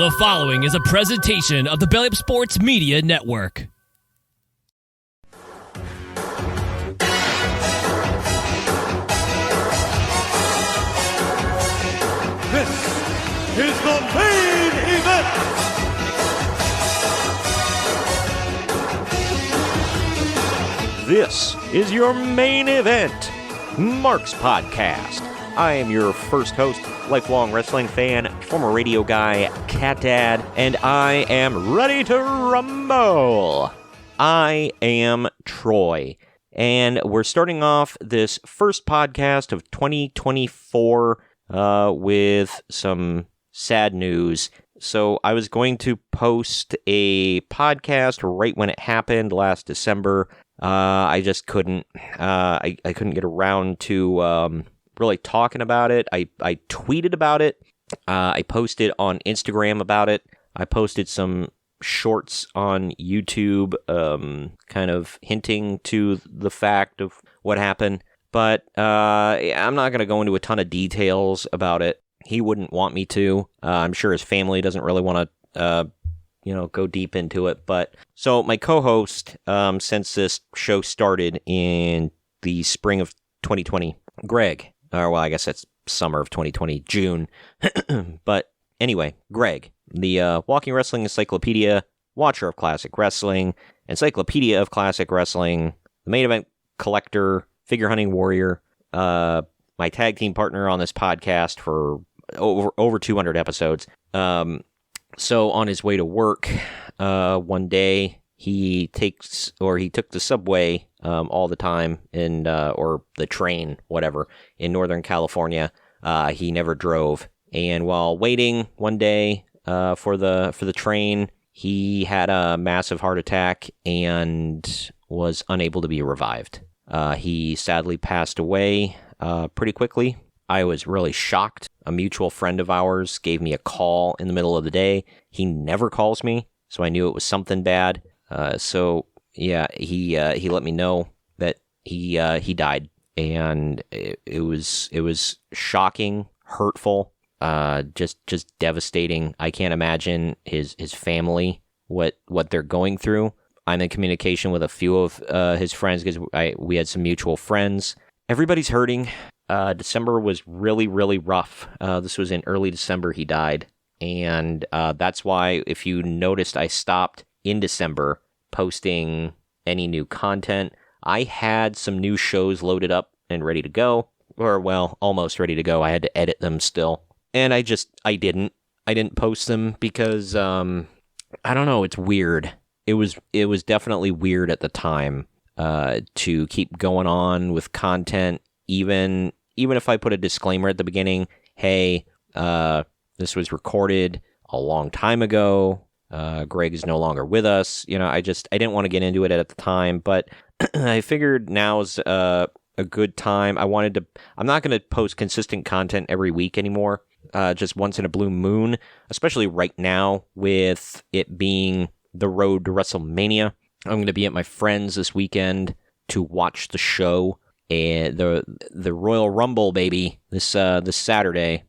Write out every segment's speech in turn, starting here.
The following is a presentation of the Belly Up Sports Media Network. This is the main event. This is your main event, Mark's Podcast. I am your first host, lifelong wrestling fan, former radio guy, cat dad, and I am ready to rumble. I am Troy, and we're starting off this first podcast of 2024 with some sad news. So I was going to post a podcast right when it happened last December. I just couldn't. I couldn't get around to really talking about it. I tweeted about it. I posted on Instagram about it. I posted some shorts on YouTube, kind of hinting to the fact of what happened. But I'm not going to go into a ton of details about it. He wouldn't want me to. I'm sure his family doesn't really want to, go deep into it. But so my co-host, since this show started in the spring of 2020, Greg. Well, I guess that's summer of 2020, June. But anyway, Greg, the Walking Wrestling Encyclopedia, watcher of classic wrestling, encyclopedia of classic wrestling, the main event collector, figure hunting warrior, my tag team partner on this podcast for over 200 episodes. So on his way to work, one day he took the subway all the time or the train, whatever, in Northern California. He never drove, and while waiting one day for the train, he had a massive heart attack and was unable to be revived. He sadly passed away pretty quickly. I was really shocked. A mutual friend of ours gave me a call in the middle of the day. He never calls me, so I knew it was something bad. So yeah, he let me know that he died, and it was shocking, hurtful, just devastating. I can't imagine his family what they're going through. I'm in communication with a few of his friends because we had some mutual friends. Everybody's hurting. December was really, really rough. This was in early December he died, and that's why, if you noticed, I stopped in December posting any new content. I had some new shows loaded up and ready to go, or well, almost ready to go. I had to edit them still, and I didn't post them because I don't know, it's weird. It was definitely weird at the time to keep going on with content, even if I put a disclaimer at the beginning. Hey, this was recorded a long time ago. Greg is no longer with us. I didn't want to get into it at the time, but I figured now's a good time. I'm not going to post consistent content every week anymore. Just once in a blue moon, especially right now with it being the road to WrestleMania. I'm going to be at my friend's this weekend to watch the show, and the Royal Rumble, baby, this Saturday.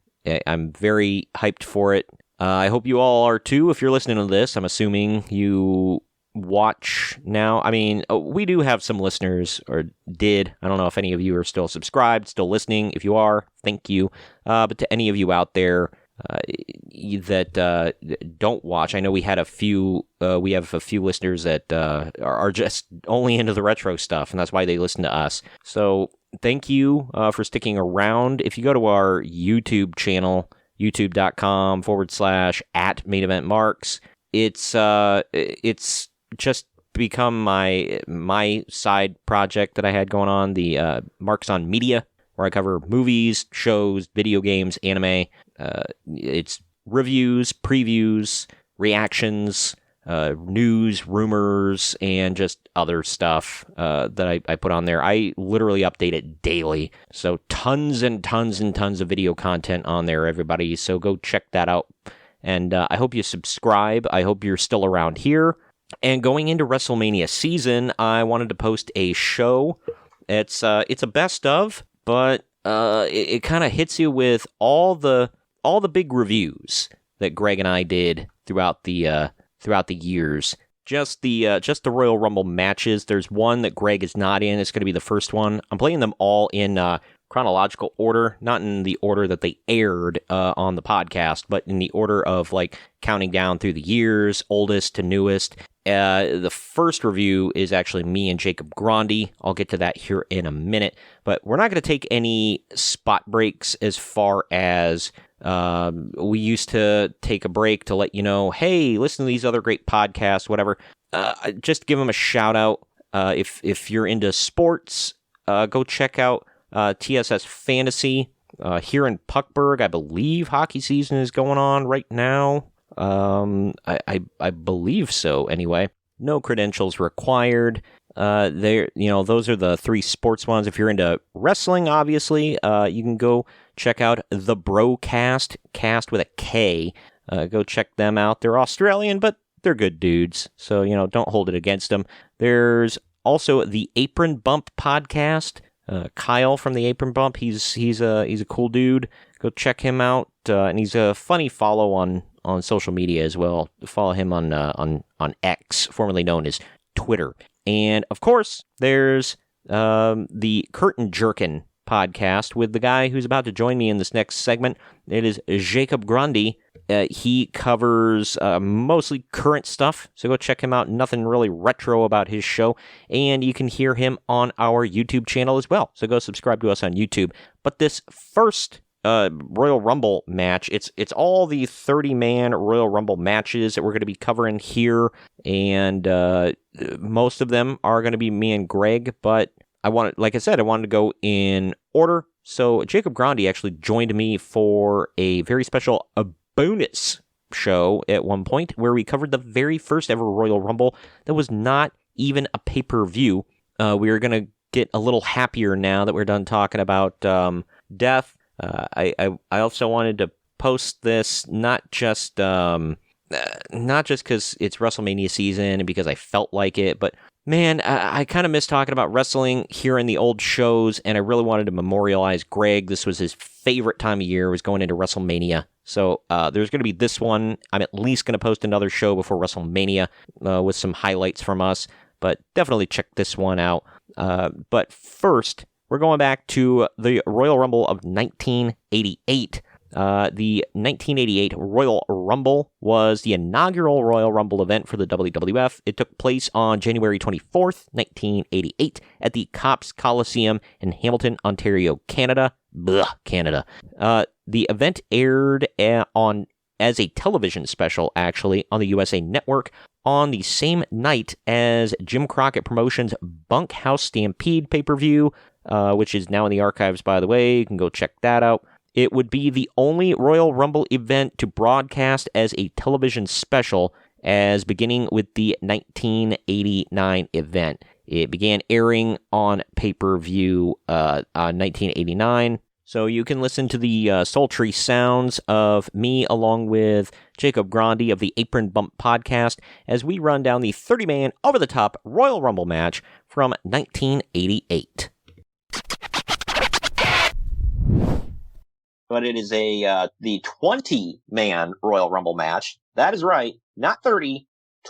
I'm very hyped for it. I hope you all are too. If you're listening to this, I'm assuming you watch now. I mean, we do have some listeners, or did. I don't know if any of you are still subscribed, still listening. If you are, thank you. But to any of you out there that don't watch, I know we had a few. We have a few listeners that are just only into the retro stuff, and that's why they listen to us. So thank you for sticking around. If you go to our YouTube channel, youtube.com/@main-event-marks, it's just become my side project that I had going on, the Marks on Media, where I cover movies, shows, video games, anime. It's reviews, previews, reactions, news, rumors, and just other stuff that I put on there. I literally update it daily. So tons and tons and tons of video content on there, everybody. So go check that out. And I hope you subscribe. I hope you're still around here. And going into WrestleMania season, I wanted to post a show. It's a best of, but it kind of hits you with all the big reviews. that Greg and I did throughout the years. Just the Royal Rumble matches. There's one that Greg is not in. It's going to be the first one. I'm playing them all in chronological order, not in the order that they aired on the podcast, but in the order of like counting down through the years, oldest to newest. The first review is actually me and Jacob Grondy. I'll get to that here in a minute, but we're not going to take any spot breaks as far as we used to take a break to let you know, hey, listen to these other great podcasts, whatever. Just give them a shout out. If you're into sports, go check out TSS Fantasy here in Puckburg. I believe hockey season is going on right now. I believe so. Anyway, no credentials required. Those are the 3 sports ones. If you're into wrestling, obviously, you can go check out the Brocast, cast with a K. Go check them out. They're Australian, but they're good dudes. So, don't hold it against them. There's also the Apron Bump podcast. Kyle from the Apron Bump. He's a cool dude. Go check him out. And he's a funny follow on social media as well. Follow him on X, formerly known as Twitter. And of course, there's the Curtain Jerkin podcast with the guy who's about to join me in this next segment. It is Jacob Grondy. He covers mostly current stuff, so go check him out. Nothing really retro about his show, and you can hear him on our YouTube channel as well, so go subscribe to us on YouTube. But this first Royal Rumble match, it's all the 30-man Royal Rumble matches that we're going to be covering here, and most of them are going to be me and Greg, but I wanted to go in order. So Jacob Grondy actually joined me for a very special bonus show at one point where we covered the very first ever Royal Rumble that was not even a pay-per-view. We are going to get a little happier now that we're done talking about death. I also wanted to post this not just because it's WrestleMania season and because I felt like it, but man, I kind of miss talking about wrestling here in the old shows, and I really wanted to memorialize Greg. This was his favorite time of year, was going into WrestleMania. So there's going to be this one. I'm at least going to post another show before WrestleMania with some highlights from us, but definitely check this one out. But first, we're going back to the Royal Rumble of 1988. The 1988 Royal Rumble was the inaugural Royal Rumble event for the WWF. It took place on January 24th, 1988 at the Copps Coliseum in Hamilton, Ontario, Canada. Canada. The event aired as a television special, actually, on the USA Network on the same night as Jim Crockett Promotions' Bunkhouse Stampede pay-per-view, which is now in the archives, by the way. You can go check that out. It would be the only Royal Rumble event to broadcast as a television special, as beginning with the 1989 event. It began airing on pay-per-view on 1989. So you can listen to the sultry sounds of me along with Jacob Grondy of the Apron Bump podcast as we run down the 30-man over-the-top Royal Rumble match from 1988. But it is the 20-man Royal Rumble match. That is right, not 30,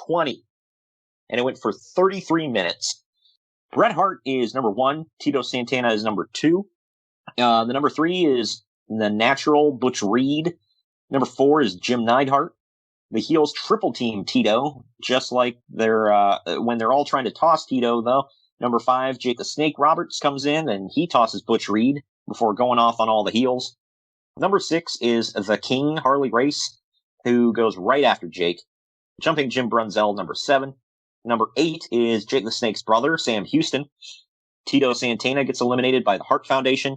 20. And it went for 33 minutes. Bret Hart is number 1. Tito Santana is number 2. The number 3 is the Natural, Butch Reed. Number 4 is Jim Neidhart. The heels triple team Tito, just like when they're all trying to toss Tito, though. Number 5, Jake the Snake Roberts comes in, and he tosses Butch Reed before going off on all the heels. Number 6 is the King, Harley Race, who goes right after Jake. Jumping Jim Brunzell, number 7. Number 8 is Jake the Snake's brother, Sam Houston. Tito Santana gets eliminated by the Hart Foundation.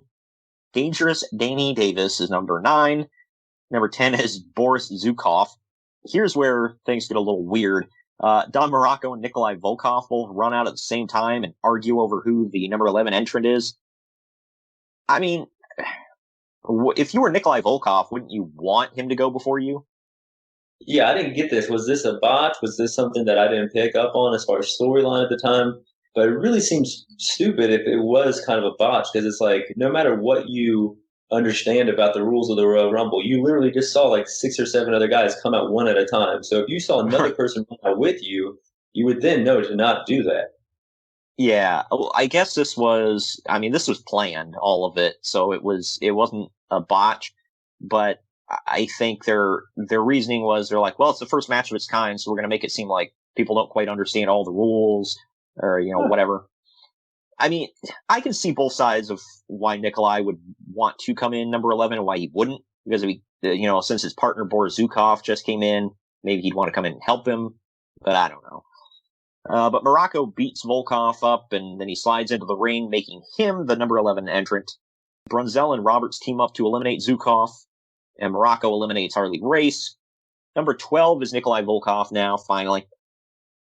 Dangerous Danny Davis is number 9. Number 10 is Boris Zukov. Here's where things get a little weird. Don Morocco and Nikolai Volkov will run out at the same time and argue over who the number 11 entrant is. I mean, if you were Nikolai Volkov, wouldn't you want him to go before you? Yeah, I didn't get this. Was this a botch? Was this something that I didn't pick up on as far as storyline at the time? But it really seems stupid if it was kind of a botch, because it's like no matter what you understand about the rules of the Royal Rumble. You literally just saw like 6 or 7 other guys come out one at a time. So if you saw another person run out with you, you would then know to not do that. Yeah, well, I guess this was planned, all of it. So it wasn't a botch, but I think their reasoning was they're like, well, it's the first match of its kind, so we're going to make it seem like people don't quite understand all the rules or, whatever. I mean, I can see both sides of why Nikolai would want to come in number 11 and why he wouldn't, because since his partner Boris Zukov just came in, maybe he'd want to come in and help him, but I don't know. But Morocco beats Volkov up, and then he slides into the ring, making him the number 11 entrant. Brunzell and Roberts team up to eliminate Zukov, and Morocco eliminates Harley Race. Number 12 is Nikolai Volkov now, finally.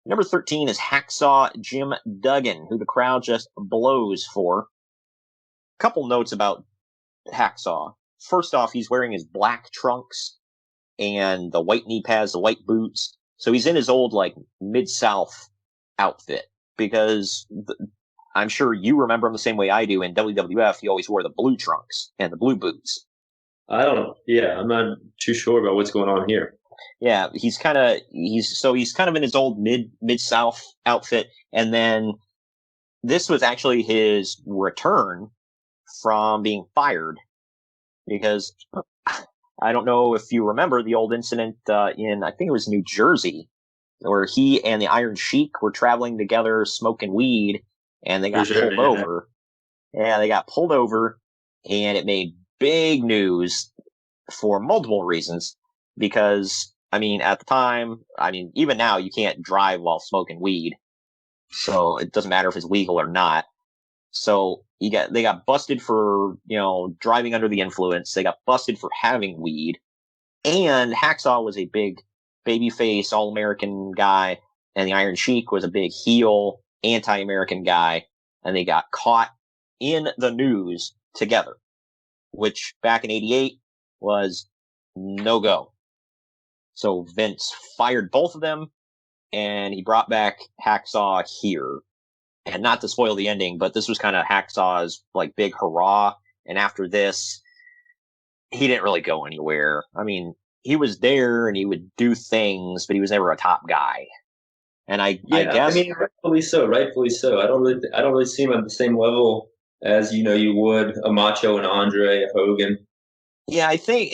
Number 13 is Hacksaw Jim Duggan, who the crowd just blows for. A couple notes about Hacksaw. First off, he's wearing his black trunks and the white knee pads, the white boots. So he's in his old, Mid-South outfit, because I'm sure you remember him the same way I do. In WWF, he always wore the blue trunks and the blue boots. I don't know. Yeah, I'm not too sure about what's going on here. Yeah, he's kind of in his old mid-South outfit, and then this was actually his return from being fired, because I don't know if you remember the old incident in, I think it was New Jersey, where he and the Iron Sheik were traveling together smoking weed, and they got pulled over. Yeah, they got pulled over, and it made big news for multiple reasons, because, at the time, even now, you can't drive while smoking weed, so it doesn't matter if it's legal or not. So they got busted for, driving under the influence. They got busted for having weed. And Hacksaw was a big babyface, all-American guy, and the Iron Sheik was a big heel, anti-American guy, and they got caught in the news together, which back in '88 was no go. So Vince fired both of them, and he brought back Hacksaw here. And not to spoil the ending, but this was kind of Hacksaw's big hurrah. And after this, he didn't really go anywhere. He was there and he would do things, but he was never a top guy. And I guess, rightfully so. Rightfully so. I don't really see him at the same level as you would a Macho, and Andre, a Hogan. Yeah, I think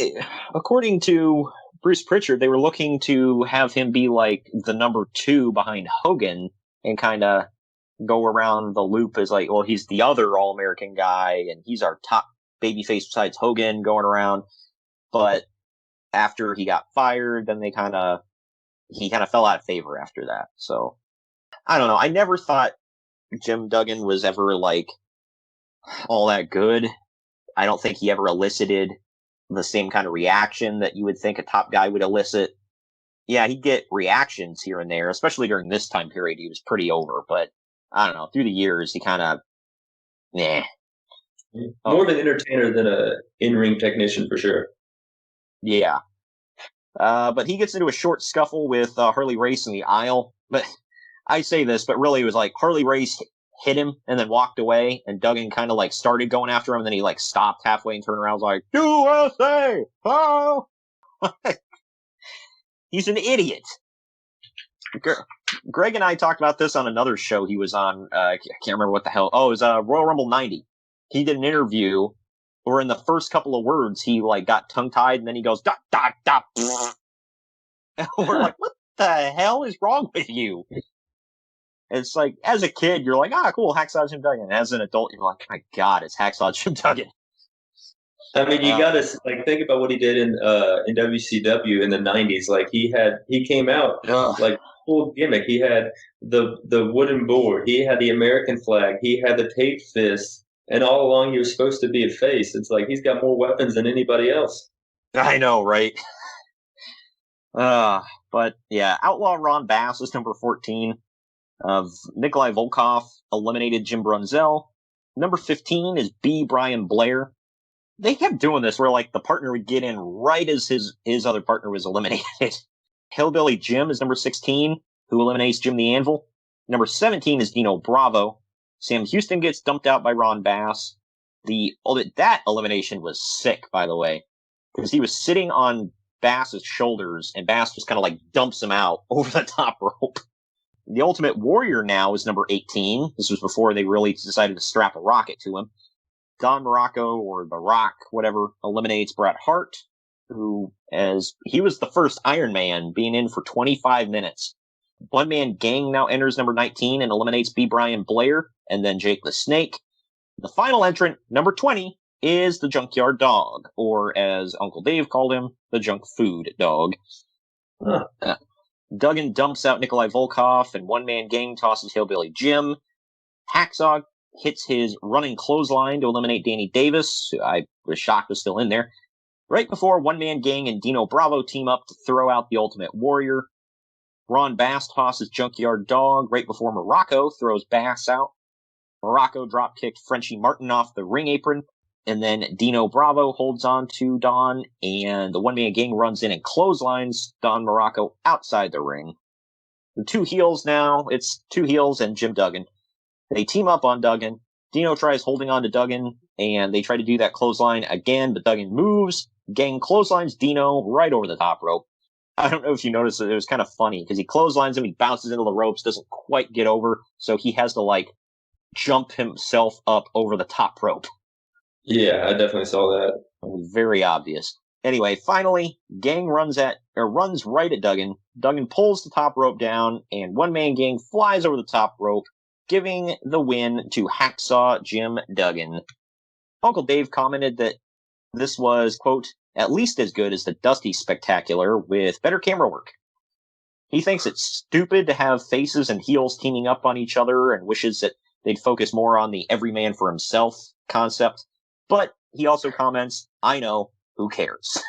according to Bruce Pritchard, they were looking to have him be the number 2 behind Hogan and kind of go around the loop as he's the other All-American guy and he's our top babyface besides Hogan going around. But after he got fired, then he kind of fell out of favor after that. So I don't know. I never thought Jim Duggan was ever all that good. I don't think he ever elicited the same kind of reaction that you would think a top guy would elicit. Yeah, he'd get reactions here and there, especially during this time period. He was pretty over, but I don't know. Through the years, he kind of, More of an entertainer than a in-ring technician, for sure. Yeah. But he gets into a short scuffle with Harley Race in the aisle. But I say this, but really it was Harley Race hit him and then walked away, and Duggan kind of started going after him, and then he stopped halfway and turned around and was USA! Oh! He's an idiot. Greg and I talked about this on another show he was on. I can't remember what the hell. Oh, it was Royal Rumble 90. He did an interview where in the first couple of words he got tongue-tied, and then he goes, dot, dot, dot. And we're like, what the hell is wrong with you? It's as a kid, you're cool, Hacksaw Jim Duggan. As an adult, you're like, my God, it's Hacksaw Jim Duggan. You gotta think about what he did in WCW in the '90s. He came out full gimmick. He had the wooden board. He had the American flag. He had the taped fist. And all along, he was supposed to be a face. It's he's got more weapons than anybody else. I know, right? But yeah, Outlaw Ron Bass was number 14. Nikolai Volkov eliminated Jim Brunzell. Number 15 is B. Brian Blair. They kept doing this where the partner would get in right as his other partner was eliminated. Hillbilly Jim is number 16, who eliminates Jim the Anvil. Number 17 is Dino Bravo. Sam Houston gets dumped out by Ron Bass. That elimination was sick, by the way, because he was sitting on Bass's shoulders, and Bass just kind of like dumps him out over the top rope. The Ultimate Warrior now is number 18. This was before they really decided to strap a rocket to him. Don Morocco, or The Rock, whatever, eliminates Bret Hart, who, as he was the first Iron Man, being in for 25 minutes. One Man Gang now enters number 19 and eliminates B. Brian Blair, and then Jake the Snake. The final entrant, number 20, is the Junkyard Dog, or as Uncle Dave called him, the Junk Food Dog. Duggan dumps out Nikolai Volkov, and One Man Gang tosses Hillbilly Jim. Hacksaw hits his running clothesline to eliminate Danny Davis, who I was shocked was still in there, right before One Man Gang and Dino Bravo team up to throw out the Ultimate Warrior. Ron Bass tosses Junkyard Dog right before Morocco throws Bass out. Morocco drop-kicked Frenchie Martin off the ring apron, and then Dino Bravo holds on to Don, and the One Man Gang runs in and clotheslines Don Morocco outside the ring. The two heels now, it's two heels and Jim Duggan. They team up on Duggan. Dino tries holding on to Duggan, and they try to do that clothesline again, but Duggan moves. Gang clotheslines Dino right over the top rope. I don't know if you noticed it was kind of funny, because he clotheslines him, he bounces into the ropes, doesn't quite get over, so he has to, like, jump himself up over the top rope. Yeah, I definitely saw that. It was very obvious. Anyway, finally, Gang runs right at Duggan. Duggan pulls the top rope down, and One Man Gang flies over the top rope, giving the win to Hacksaw Jim Duggan. Uncle Dave commented that this was, quote, at least as good as the Dusty Spectacular with better camera work. He thinks it's stupid to have faces and heels teaming up on each other and wishes that they'd focus more on the every man for himself concept. But he also comments, I know, who cares?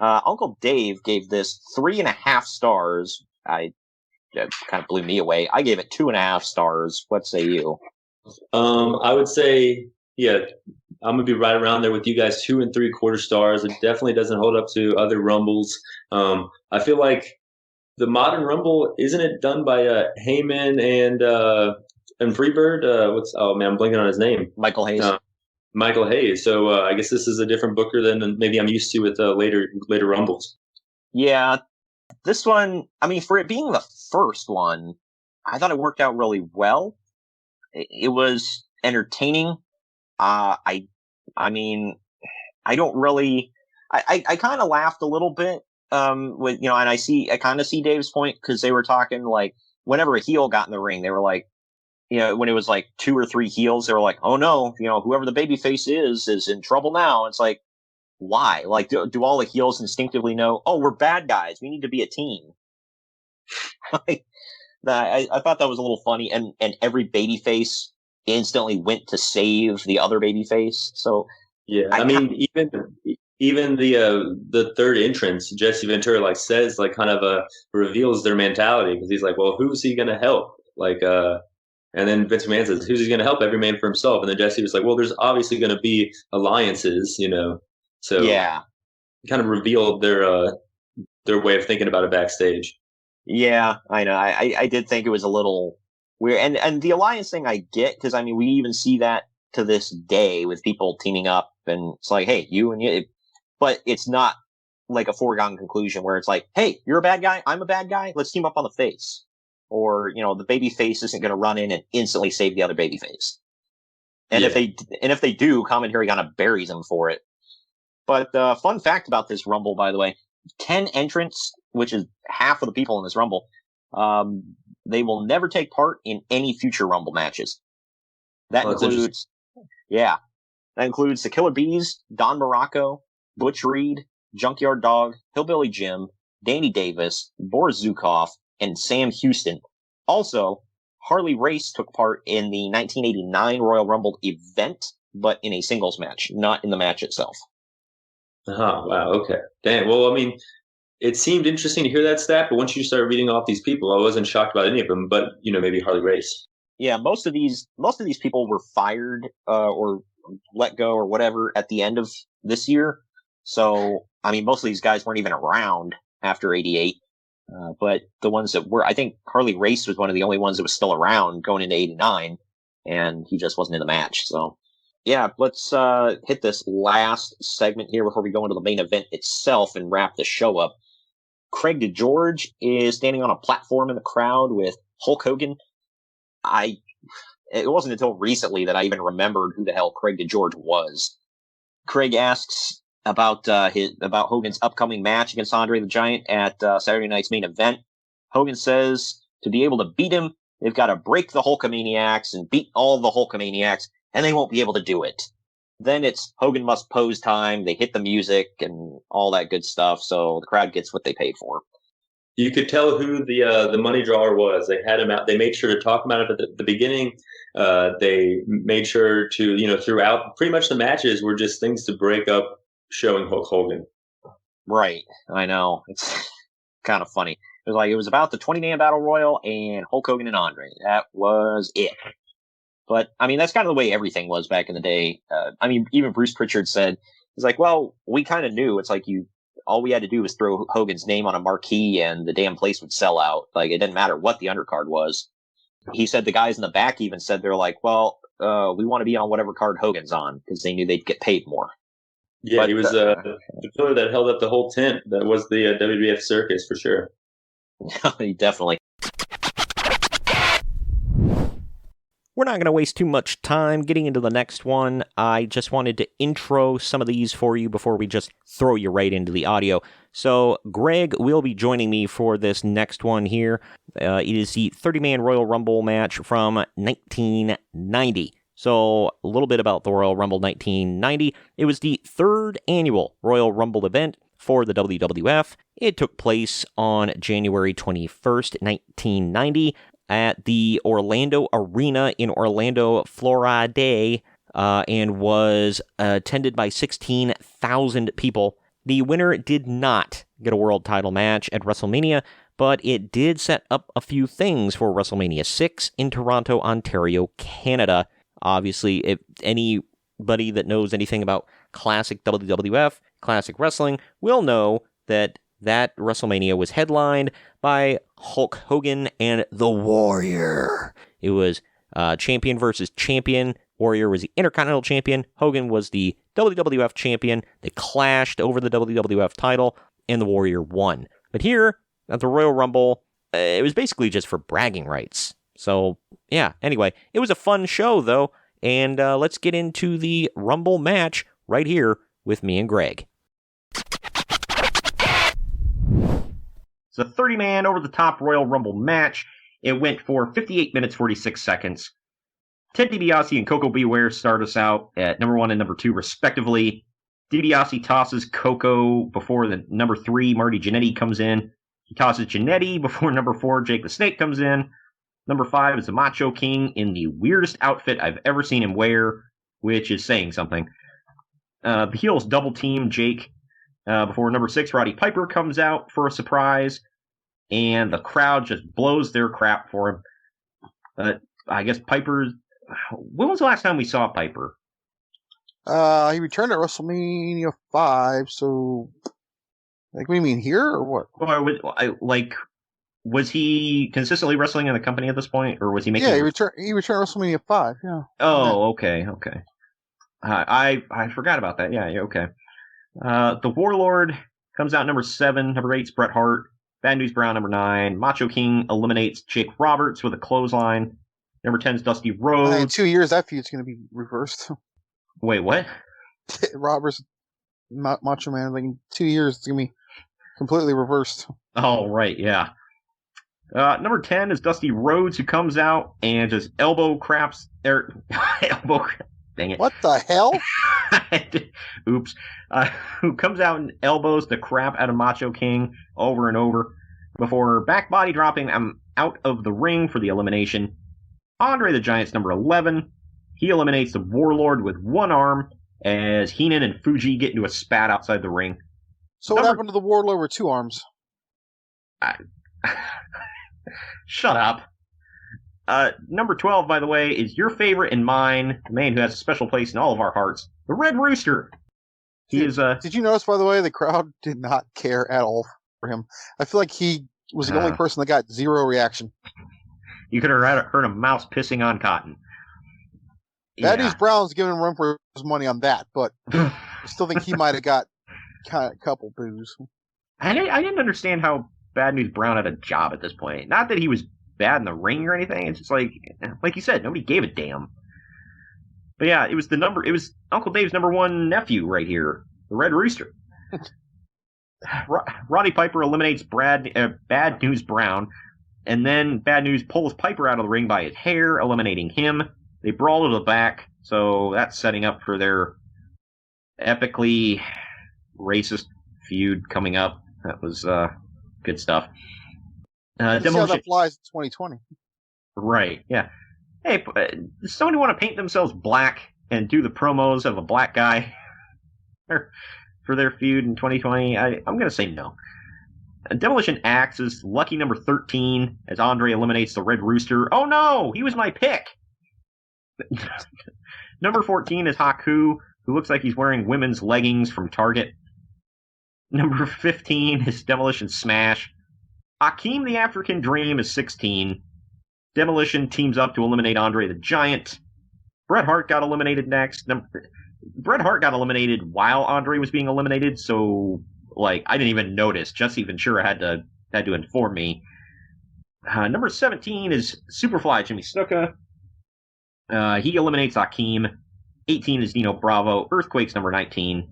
Uncle Dave gave this 3.5 stars. That kind of blew me away. I gave it 2.5 stars. What say you? I would say, yeah, I'm going to be right around there with you guys, 2 3/4 stars. It definitely doesn't hold up to other Rumbles. I feel like the modern Rumble, isn't it done by Heyman and Freebird? I'm blanking on his name. Michael Hayes. Michael Hayes. So I guess this is a different booker than maybe I'm used to with later Rumbles. Yeah, this one, I mean, for it being the first one, I thought it worked out really well. It was entertaining. I don't really. I kind of laughed a little bit. With and I kind of see Dave's point, because they were talking like whenever a heel got in the ring, they were like, when it was like 2 or 3 heels, they were like, oh no, whoever the babyface is in trouble now. It's like, why? Like, do all the heels instinctively know, oh, we're bad guys, we need to be a team? I thought that was a little funny, and every babyface instantly went to save the other babyface. So yeah, I mean, even the third entrance, Jesse Ventura, like says, like kind of reveals their mentality, because he's like, well, who's he gonna help? Like, and then Vince McMahon says, who's he gonna help? Every man for himself. And then Jesse was like, well, there's obviously gonna be alliances, So yeah, kind of revealed their way of thinking about it backstage. Yeah, I know. I did think it was a little weird, and the alliance thing I get, because I mean we even see that to this day with people teaming up, and it's like, hey, you and you, but it's not like a foregone conclusion where it's like, hey, you're a bad guy, I'm a bad guy, let's team up on the face, or the baby face isn't going to run in and instantly save the other baby face, and if they do, commentary kind of buries them for it. But fun fact about this Rumble, by the way, 10 entrants, which is half of the people in this Rumble, they will never take part in any future Rumble matches. That includes the Killer Bees, Don Morocco, Butch Reed, Junkyard Dog, Hillbilly Jim, Danny Davis, Boris Zukov, and Sam Houston. Also, Harley Race took part in the 1989 Royal Rumble event, but in a singles match, not in the match itself. Oh, wow. Okay. Damn. Well, I mean, it seemed interesting to hear that stat, but once you started reading off these people, I wasn't shocked about any of them, but, maybe Harley Race. Yeah, most of these people were fired or let go or whatever at the end of this year. So, I mean, most of these guys weren't even around after 88. But the ones that were, I think Harley Race was one of the only ones that was still around going into 89, and he just wasn't in the match. So, Yeah, let's hit this last segment here before we go into the main event itself and wrap the show up. Craig DeGeorge is standing on a platform in the crowd with Hulk Hogan. It wasn't until recently that I even remembered who the hell Craig DeGeorge was. Craig asks about Hogan's upcoming match against Andre the Giant at Saturday night's main event. Hogan says to be able to beat him, they've got to break the Hulkamaniacs and beat all the Hulkamaniacs, and they won't be able to do it. Then it's Hogan must pose time. They hit the music and all that good stuff, so the crowd gets what they pay for. You could tell who the money drawer was. They had him out. They made sure to talk about it at the beginning. They made sure to, throughout pretty much the matches were just things to break up showing Hulk Hogan. Right. I know. It's kind of funny. It was about the 20-man battle royal and Hulk Hogan and Andre. That was it. But, I mean, that's kind of the way everything was back in the day. Even Bruce Pritchard said, he's like, well, we kind of knew. It's like all we had to do was throw Hogan's name on a marquee and the damn place would sell out. Like, it didn't matter what the undercard was. He said the guys in the back even said they're like, well, we want to be on whatever card Hogan's on because they knew they'd get paid more. Yeah, but, he was the pillar that held up the whole tent. That was the WWF circus for sure. Definitely. We're not going to waste too much time getting into the next one. I just wanted to intro some of these for you before we just throw you right into the audio. So Greg will be joining me for this next one here. It is the 30-man Royal Rumble match from 1990. So a little bit about the Royal Rumble 1990. It was the third annual Royal Rumble event for the WWF. It took place on January 21st, 1990. At the Orlando Arena in Orlando, Florida, and was attended by 16,000 people. The winner did not get a world title match at WrestleMania, but it did set up a few things for WrestleMania 6 in Toronto, Ontario, Canada. Obviously, if anybody that knows anything about classic WWF, classic wrestling, will know that WrestleMania was headlined by Hulk Hogan and the Warrior. It was champion versus champion. Warrior was the Intercontinental Champion. Hogan was the WWF Champion. They clashed over the WWF title, and the Warrior won. But here, at the Royal Rumble, it was basically just for bragging rights. So, yeah, anyway, it was a fun show, though, and let's get into the Rumble match right here with me and Greg. It's a 30-man over-the-top Royal Rumble match. It went for 58 minutes, 46 seconds. Ted DiBiase and Coco Beware start us out at number 1 and number 2, respectively. DiBiase tosses Coco before the number 3, Marty Jannetty, comes in. He tosses Jannetty before number 4, Jake the Snake, comes in. Number 5 is the Macho King in the weirdest outfit I've ever seen him wear, which is saying something. The heels double-team Jake before number 6, Roddy Piper, comes out for a surprise, and the crowd just blows their crap for him. I guess Piper... When was the last time we saw Piper? He returned at WrestleMania 5, so... Like, what do you mean, here, or what? Was he consistently wrestling in the company at this point, or was he making... Yeah, he returned at WrestleMania 5, yeah. Oh, okay. I forgot about that. Yeah, okay. The Warlord comes out number 7. Number 8's Bret Hart. Bad News Brown, number 9. Macho King eliminates Jake Roberts with a clothesline. Number 10's Dusty Rhodes. In 2 years, that feud's going to be reversed. Wait, what? Roberts, Macho Man, like in 2 years, it's going to be completely reversed. Oh, right, yeah. Number 10 is Dusty Rhodes, who comes out and just elbow craps... Dang it. What the hell? Oops. Who comes out and elbows the crap out of Macho King over and over before back body dropping him out of the ring for the elimination. Andre the Giant's number 11. He eliminates the Warlord with one arm as Heenan and Fuji get into a spat outside the ring. So what happened to the Warlord with 2 arms? Shut up. Number 12, by the way, is your favorite and mine, the man who has a special place in all of our hearts, the Red Rooster. Did you notice, by the way, the crowd did not care at all for him? I feel like he was the only person that got 0 reaction. You could have heard a mouse pissing on cotton. Bad News Brown's giving him room for his money on that, but I still think he might have got a couple boos. I didn't understand how Bad News Brown had a job at this point. Not that he was bad in the ring or anything. It's just like you said, nobody gave a damn. But yeah, it was Uncle Dave's number one nephew right here, the Red Rooster. Roddy Piper eliminates Bad News Brown, and then Bad News pulls Piper out of the ring by his hair, eliminating him. They brawl to the back, so that's setting up for their epically racist feud coming up. That was good stuff. See how that flies in 2020. Right, yeah. Hey, does somebody want to paint themselves black and do the promos of a black guy for their feud in 2020? I'm going to say no. Demolition Axe is lucky number 13 as Andre eliminates the Red Rooster. Oh no, he was my pick. Number 14 is Haku, who looks like he's wearing women's leggings from Target. Number 15 is Demolition Smash. Hakeem the African Dream is 16. Demolition teams up to eliminate Andre the Giant. Bret Hart got eliminated next. Bret Hart got eliminated while Andre was being eliminated, so I didn't even notice. Jesse Ventura had to inform me. Number 17 is Superfly Jimmy Snuka. He eliminates Hakeem. 18 is Dino Bravo. Earthquake's number 19.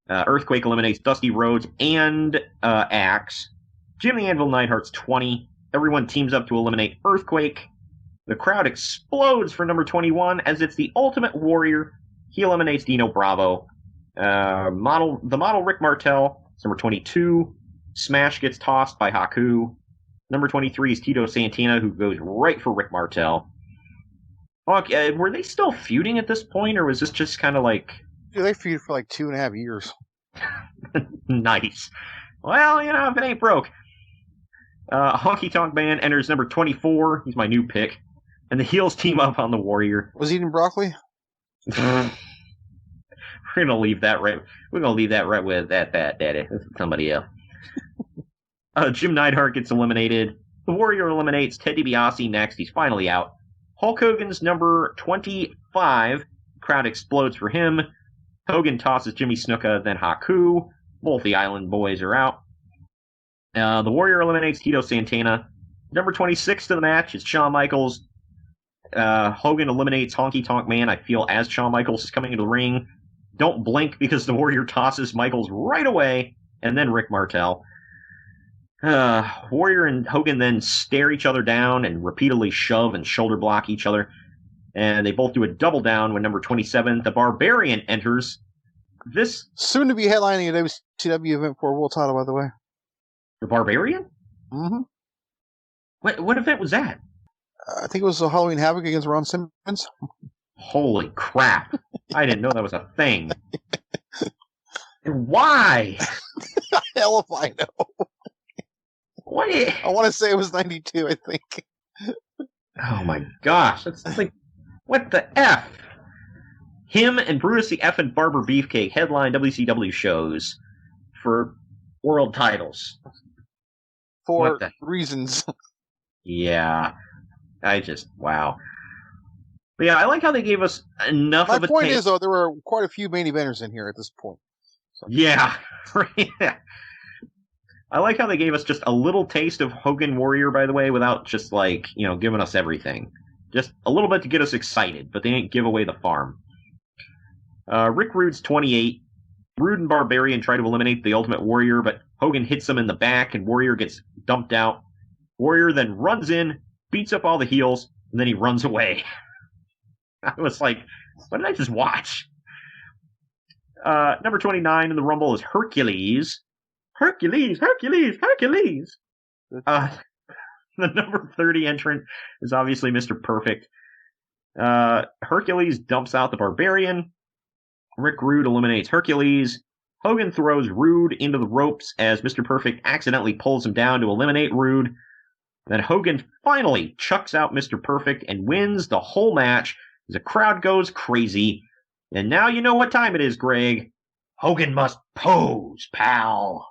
Earthquake eliminates Dusty Rhodes and Axe. Jim the Anvil Neidhart's 20. Everyone teams up to eliminate Earthquake. The crowd explodes for number 21 as it's the Ultimate Warrior. He eliminates Dino Bravo. The model Rick Martel is number 22. Smash gets tossed by Haku. Number 23 is Tito Santana, who goes right for Rick Martel. Were they still feuding at this point, or was this just kind of like... Dude, they feuded for 2.5 years. Nice. Well, if it ain't broke. Honky Tonk Man enters number 24. He's my new pick. And the heels team up on the Warrior. Was he eating broccoli? We're gonna leave that right. We're gonna leave that right with that, Daddy. Somebody else. Jim Neidhart gets eliminated. The Warrior eliminates Ted DiBiase next. He's finally out. Hulk Hogan's number 25. Crowd explodes for him. Hogan tosses Jimmy Snuka, then Haku. Both the Island Boys are out. The Warrior eliminates Tito Santana. Number 26 to the match is Shawn Michaels. Hogan eliminates Honky Tonk Man, I feel, as Shawn Michaels is coming into the ring. Don't blink because the Warrior tosses Michaels right away, and then Rick Martel. Warrior and Hogan then stare each other down and repeatedly shove and shoulder block each other. And they both do a double down when number 27, the Barbarian, enters. This soon to be headlining a WCW event for a world title, by the way. The Barbarian? Mm-hmm. What event was that? I think it was a Halloween Havoc against Ron Simmons. Holy crap. I didn't know that was a thing. Why? Hell if I know. What? I want to say it was 92, I think. Oh my gosh. That's like, what the F? Him and Brutus the F and Barber Beefcake headline WCW shows for world titles. For reasons. Yeah. Wow. But yeah, I like how they gave us enough of a taste. My point is, though, there were quite a few main eventers in here at this point. So. Yeah. I like how they gave us just a little taste of Hogan Warrior, by the way, without just, giving us everything. Just a little bit to get us excited, but they didn't give away the farm. Rick Rude's 28. Rude and Barbarian try to eliminate the Ultimate Warrior, but Hogan hits them in the back, and Warrior gets dumped out. Warrior then runs in, beats up all the heels, and then he runs away. I was like, what did I just watch? Number 29 in the Rumble is Hercules. Hercules! The number 30 entrant is obviously Mr. Perfect. Hercules dumps out the Barbarian. Rick Rude eliminates Hercules. Hogan throws Rude into the ropes as Mr. Perfect accidentally pulls him down to eliminate Rude. Then Hogan finally chucks out Mr. Perfect and wins the whole match as the crowd goes crazy. And now you know what time it is, Greg. Hogan must pose, pal.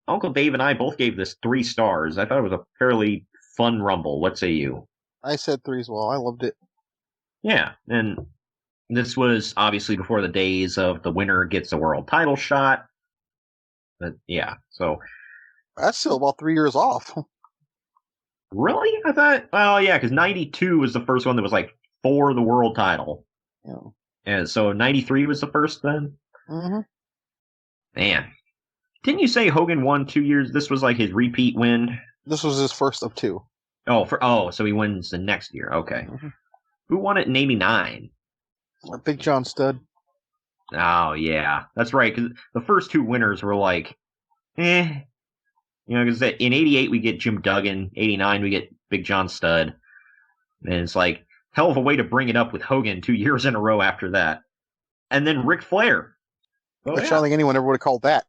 Uncle Dave and I both gave this 3 stars. I thought it was a fairly fun Rumble. What say you? I said 3 as well. I loved it. Yeah, and This was obviously before the days of the winner gets a world title shot. But yeah, so That's still about 3 years off. really? I thought, well, yeah, because 92 was the first one that was like for the world title. Yeah. And so 93 was the first then? Mm-hmm. Man. Didn't you say Hogan won 2 years? This was like his repeat win? This was his first of two. So he wins the next year. Okay. Mm-hmm. Who won it in 89? Big John Studd. Oh, yeah. That's right, because the first two winners were like, You know, because in 88 we get Jim Duggan, 89 we get Big John Studd. And it's like, hell of a way to bring it up with Hogan 2 years in a row after that. And then Ric Flair. Which I don't think anyone ever would have called that.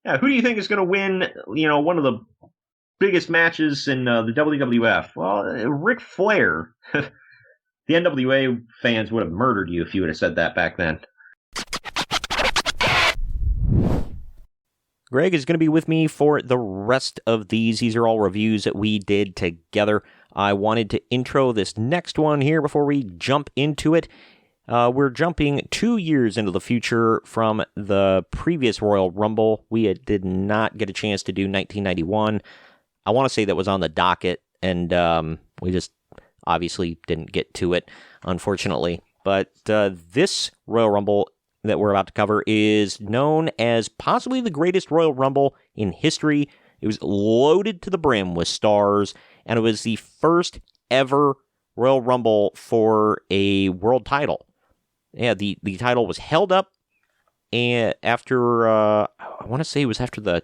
Yeah, who do you think is going to win, one of the biggest matches in the WWF? Well, Ric Flair. The NWA fans would have murdered you if you would have said that back then. Greg is going to be with me for the rest of these. These are all reviews that we did together. I wanted to intro this next one here before we jump into it. We're jumping 2 years into the future from the previous Royal Rumble. We did not get a chance to do 1991. I want to say that was on the docket, and we just obviously didn't get to it, unfortunately. But this Royal Rumble that we're about to cover is known as possibly the greatest Royal Rumble in history. It was loaded to the brim with stars, and it was the first ever Royal Rumble for a world title. Yeah, the title was held up, and after, I want to say it was after the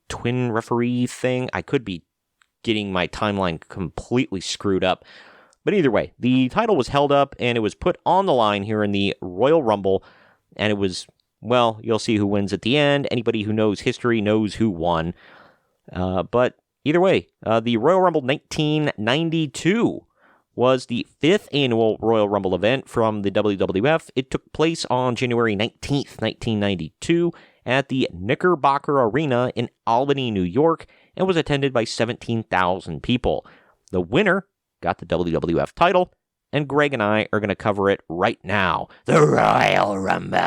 twin referee thing. I could be getting my timeline completely screwed up. But either way, the title was held up, and it was put on the line here in the Royal Rumble, and it was, well, you'll see who wins at the end. Anybody who knows history knows who won. But either way, the Royal Rumble 1992 was the 5th annual Royal Rumble event from the WWF. It took place on January 19th, 1992, at the Knickerbocker Arena in Albany, New York, and was attended by 17,000 people. The winner got the WWF title, and Greg and I are going to cover it right now. The Royal Rumble.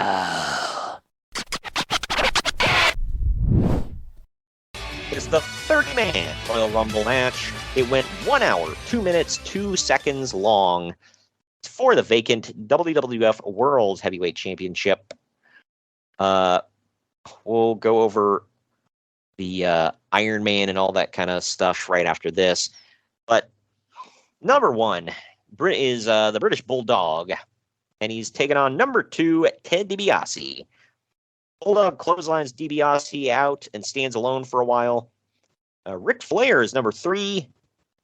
It's the 30-man Royal Rumble match. It went 1 hour, 2 minutes, 2 seconds long for the vacant WWF World Heavyweight Championship. We'll go over the Iron Man and all that kind of stuff right after this. But number one is the British Bulldog, and he's taking on number 2, Ted DiBiase. Bulldog clotheslines DiBiase out and stands alone for a while. Ric Flair is number 3.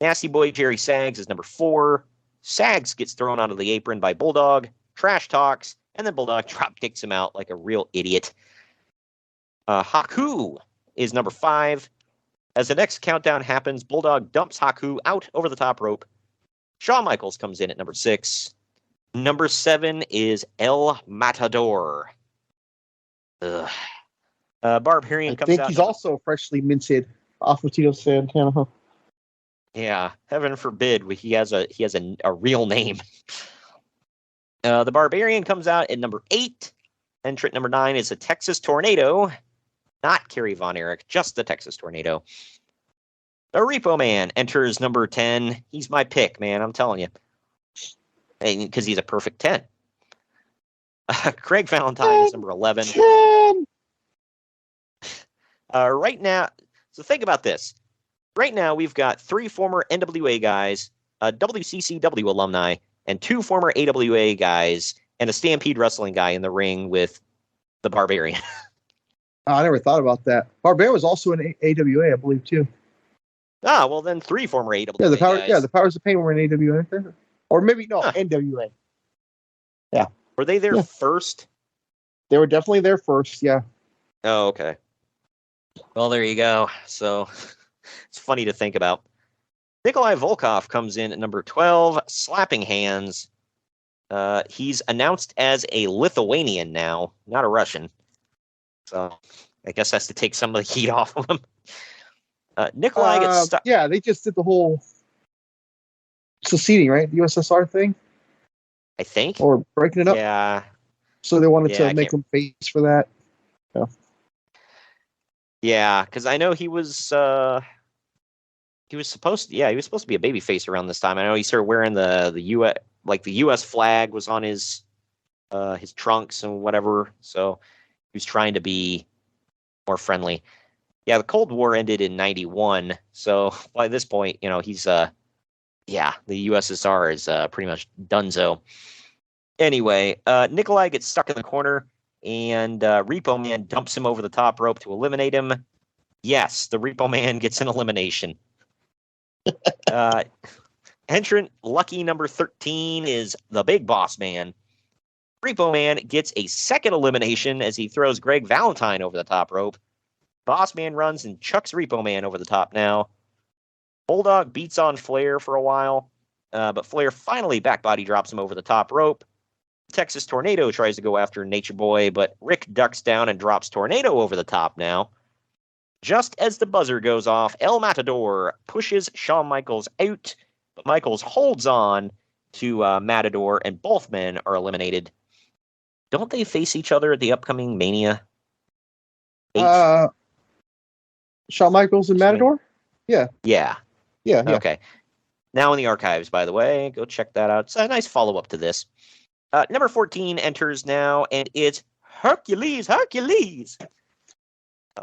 Nasty Boy Jerry Sags is number 4. Sags gets thrown out of the apron by Bulldog, trash talks, and then Bulldog drop kicks him out like a real idiot. Haku is number 5. As the next countdown happens, Bulldog dumps Haku out over the top rope. Shawn Michaels comes in at number 6. Number 7 is El Matador. Barbarian comes out. I think he's also freshly minted off of Tito Santana. Yeah, heaven forbid he has a real name. The Barbarian comes out at number 8. Entrant number 9 is the Texas Tornado. Not Kerry Von Erich, just the Texas Tornado. The Repo Man enters number 10. He's my pick, man, I'm telling you. Because he's a perfect 10. Craig Valentine is number 11. Right now, so think about this. Right now, we've got 3 former NWA guys, a WCCW alumni, and 2 former AWA guys, and a Stampede Wrestling guy in the ring with the Barbarian. I never thought about that. Barbarian was also in AWA, I believe, too. Ah, well then 3 former AWA guys. Yeah, the Powers of Pain were in AWA. Or maybe, NWA. Yeah. Were they there first? They were definitely there first, yeah. Oh, okay. Well, there you go. So, it's funny to think about. Nikolai Volkov comes in at number 12, slapping hands. He's announced as a Lithuanian now, not a Russian. So, I guess that's to take some of the heat off of him. Nikolai gets stuck. Yeah, they just did the whole seceding, right? The USSR thing. I think. Or breaking it up. Yeah. So they wanted Yeah, to make him face for that. Yeah. Yeah, because I know he was supposed to, he was supposed to be a babyface around this time. I know he started wearing the US, like the US flag was on his trunks and whatever. So he was trying to be more friendly. Yeah, the Cold War ended in 91. So by this point, he's the USSR is pretty much donezo. Anyway, Nikolai gets stuck in the corner, and Repo Man dumps him over the top rope to eliminate him. Yes, the Repo Man gets an elimination. Entrant lucky number 13 is the Big Boss Man. Repo Man gets a second elimination as he throws Greg Valentine over the top rope. Boss Man runs and chucks Repo Man over the top now. Bulldog beats on Flair for a while, but Flair finally backbody drops him over the top rope. Texas Tornado tries to go after Nature Boy, but Rick ducks down and drops Tornado over the top now. Just as the buzzer goes off, El Matador pushes Shawn Michaels out, but Michaels holds on to Matador, and both men are eliminated. Don't they face each other at the upcoming Mania 8? Shawn Michaels and Matador? Yeah. Yeah. Yeah. Okay. Now in the archives, by the way. Go check that out. It's a nice follow-up to this. Number 14 enters now, and it's Hercules.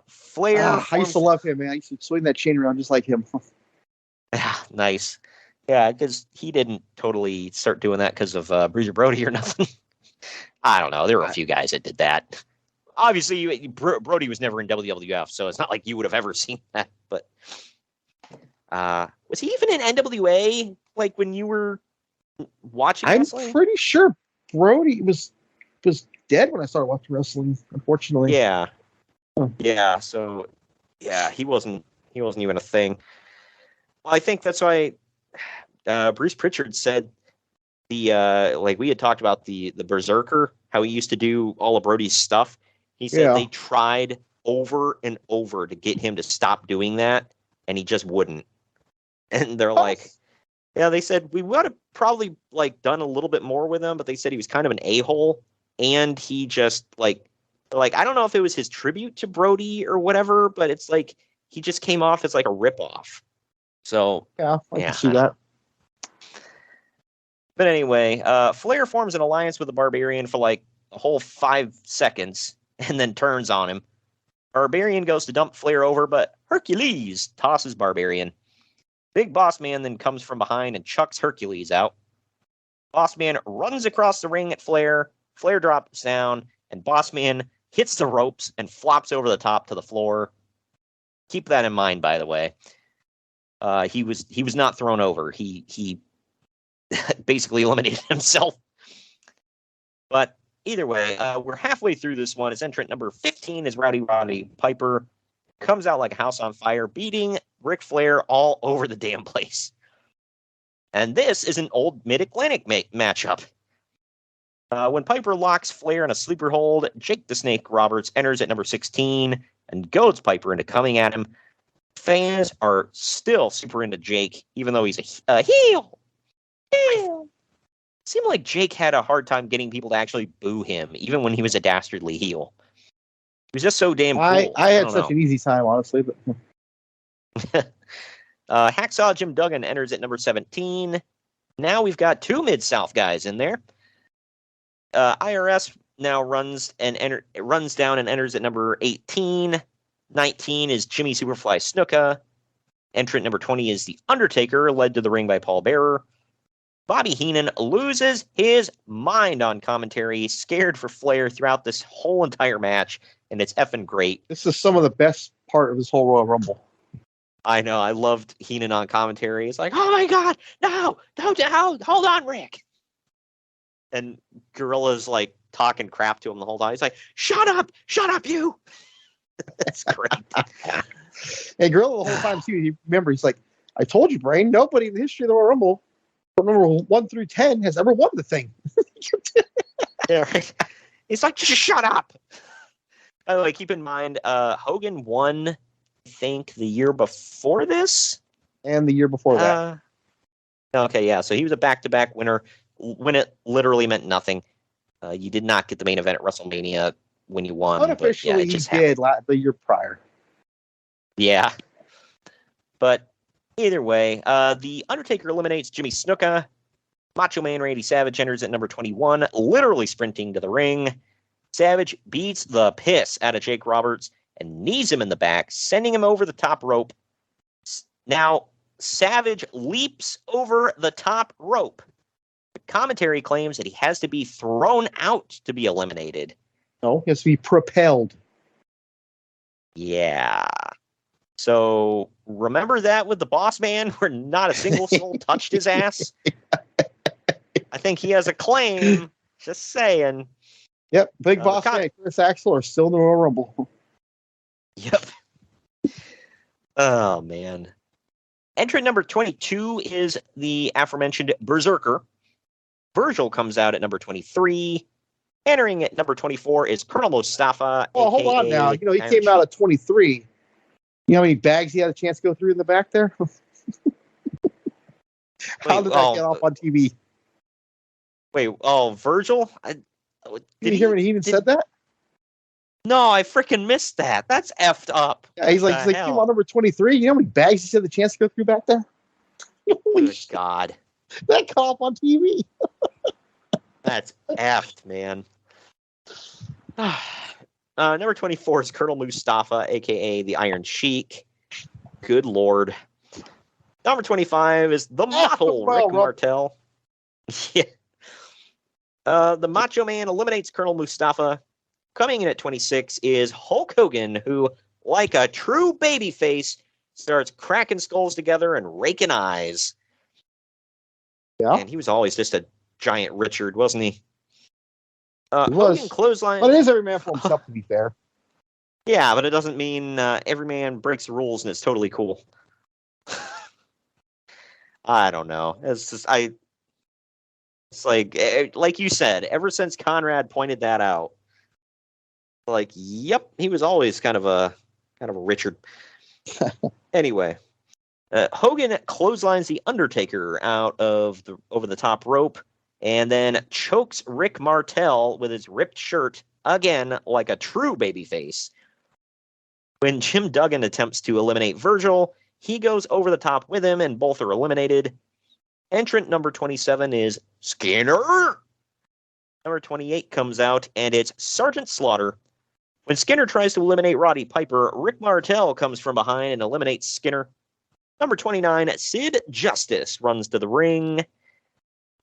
Flair. I used to love him, man. I used to swing that chain around just like him. Nice. Yeah, because he didn't totally start doing that because of Bruiser Brody or nothing. I don't know. There were a few guys that did that. Obviously, Brody was never in WWF, so it's not like you would have ever seen that. But was he even in NWA? Like when you were watching wrestling? I'm pretty sure Brody was dead when I started watching wrestling. Unfortunately. Yeah. Yeah. So yeah, he wasn't even a thing. Well, I think that's why Bruce Pritchard said like we had talked about the Berserker, how he used to do all of Brody's stuff. He said they tried over and over to get him to stop doing that, and he just wouldn't. And they're like, they said we would have probably like done a little bit more with him, but they said he was kind of an a-hole, and he just like I don't know if it was his tribute to Brody or whatever, but it's like he just came off as like a ripoff. So I can see that. But anyway, Flair forms an alliance with the Barbarian for like a whole 5 seconds and then turns on him. Barbarian goes to dump Flair over, but Hercules tosses Barbarian. Big Boss Man then comes from behind and chucks Hercules out. Boss Man runs across the ring at Flair. Flair drops down, and Boss Man hits the ropes and flops over the top to the floor. Keep that in mind, by the way. He was not thrown over. He basically eliminated himself. But either way, we're halfway through this one. His entrant number 15 is Rowdy Roddy Piper. Comes out like a house on fire, beating Ric Flair all over the damn place. And this is an old Mid-Atlantic matchup. When Piper locks Flair in a sleeper hold, Jake the Snake Roberts enters at number 16 and goads Piper into coming at him. Fans are still super into Jake, even though he's a heel. It seemed like Jake had a hard time getting people to actually boo him, even when he was a dastardly heel. He was just so damn cool. I had such an easy time, honestly. But Hacksaw Jim Duggan enters at number 17. Now we've got 2 Mid-South guys in there. IRS now runs down and enters at number 18. 19 is Jimmy Superfly Snuka. Entrant number 20 is The Undertaker, led to the ring by Paul Bearer. Bobby Heenan loses his mind on commentary, scared for Flair throughout this whole entire match, and it's effing great. This is some of the best part of this whole Royal Rumble. I know. I loved Heenan on commentary. It's like, oh my God, no, don't, hold on, Rick. And Gorilla's like talking crap to him the whole time. He's like, shut up, you. That's great. Hey, Gorilla the whole time too. He's like, I told you, Brain, nobody in the history of the Royal Rumble from number 1 through 10 has ever won the thing. Yeah, right. He's like, just shut up. By the way, keep in mind, Hogan won, I think, the year before this. And the year before that. Okay, yeah. So he was a back-to-back winner. when it literally meant nothing. You did not get the main event at WrestleMania when you won. Unofficially, but, yeah, he did the year prior. Yeah. But either way, The Undertaker eliminates Jimmy Snuka. Macho Man Randy Savage enters at number 21, literally sprinting to the ring. Savage beats the piss out of Jake Roberts and knees him in the back, sending him over the top rope. Now, Savage leaps over the top rope. The commentary claims that he has to be thrown out to be eliminated. No, he has to be propelled. Yeah. So remember that with the Boss Man, where not a single soul touched his ass? I think he has a claim. Just saying. Yep, Big Boss Man and Chris Axel are still in the Royal Rumble. Yep. Oh, man. Entrant number 22 is the aforementioned Berserker. Virgil comes out at number 23. Entering at number 24 is Colonel Mustafa. Oh, hold on now. You know, he came out at 23. You know how many bags he had a chance to go through in the back there? How did that get off on TV? Wait, Virgil? Did you hear when he even said that? No, I freaking missed that. That's effed up. Yeah, he's like, came on number 23. You know how many bags he had the chance to go through back there? Holy God. That got off on TV. That's effed, man. Number 24 is Colonel Mustafa, a.k.a. the Iron Sheik. Good Lord. Number 25 is the model, Rick Martel. Yeah. The Macho Man eliminates Colonel Mustafa. Coming in at 26 is Hulk Hogan, who, like a true babyface, starts cracking skulls together and raking eyes. Yeah. And he was always just a giant Richard, wasn't he? He Hogan was. clothesline. But it is every man for himself, to be fair. Yeah, but it doesn't mean every man breaks the rules and it's totally cool. I don't know. It's just It's like you said. Ever since Conrad pointed that out, like, yep, he was always kind of a Richard. Anyway, Hogan clotheslines the Undertaker out of over the top rope, and then chokes Rick Martel with his ripped shirt again, like a true babyface. When Jim Duggan attempts to eliminate Virgil, he goes over the top with him, and both are eliminated. Entrant number 27 is Skinner. Number 28 comes out, and it's Sergeant Slaughter. When Skinner tries to eliminate Roddy Piper, Rick Martel comes from behind and eliminates Skinner. Number 29, Sid Justice runs to the ring.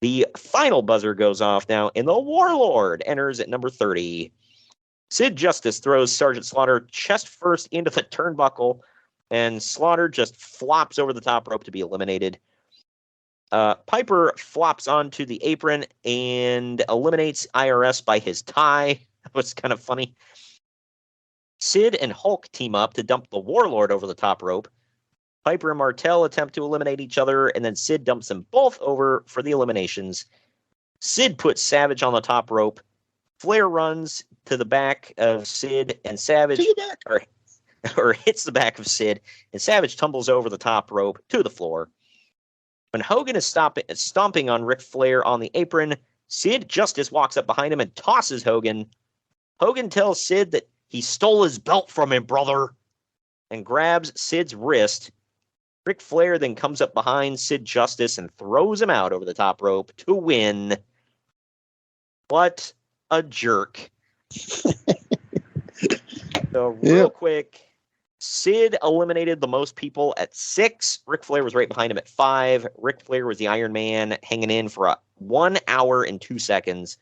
The final buzzer goes off now, and the Warlord enters at number 30. Sid Justice throws Sergeant Slaughter chest first into the turnbuckle, and Slaughter just flops over the top rope to be eliminated. Piper flops onto the apron and eliminates IRS by his tie. That was kind of funny. Sid and Hulk team up to dump the Warlord over the top rope. Piper and Martel attempt to eliminate each other, and then Sid dumps them both over for the eliminations. Sid puts Savage on the top rope. Flair runs to the back of Sid, and Savage or hits the back of Sid, and Savage tumbles over the top rope to the floor. When Hogan is stomping on Ric Flair on the apron, Sid Justice walks up behind him and tosses Hogan. Hogan tells Sid that he stole his belt from him, brother, and grabs Sid's wrist. Ric Flair then comes up behind Sid Justice and throws him out over the top rope to win. What a jerk. So real quick, Sid eliminated the most people at 6. Ric Flair was right behind him at 5. Ric Flair was the Iron Man, hanging in for 1 hour and 2 seconds.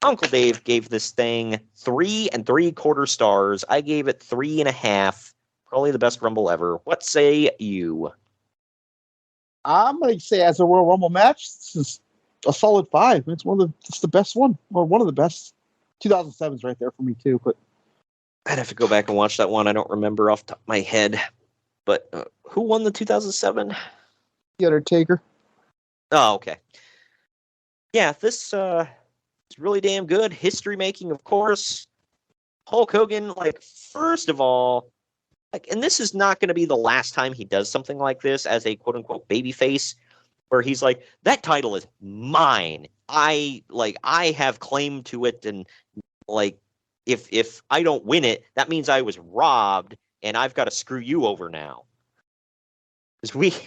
Uncle Dave gave this thing 3 3/4 stars. I gave it 3.5. Probably the best Rumble ever. What say you? I'm going to say, as a Royal Rumble match, this is a solid 5. It's the best one, or one of the best. 2007's right there for me too, but I'd have to go back and watch that one. I don't remember off the top of my head. But who won the 2007? The Undertaker. Oh, okay. Yeah, this is really damn good. History making, of course. Hulk Hogan, first of all, and this is not going to be the last time he does something like this as a quote-unquote babyface. where he's like, that title is mine. I have claim to it, and like if I don't win it, that means I was robbed, and I've got to screw you over now. It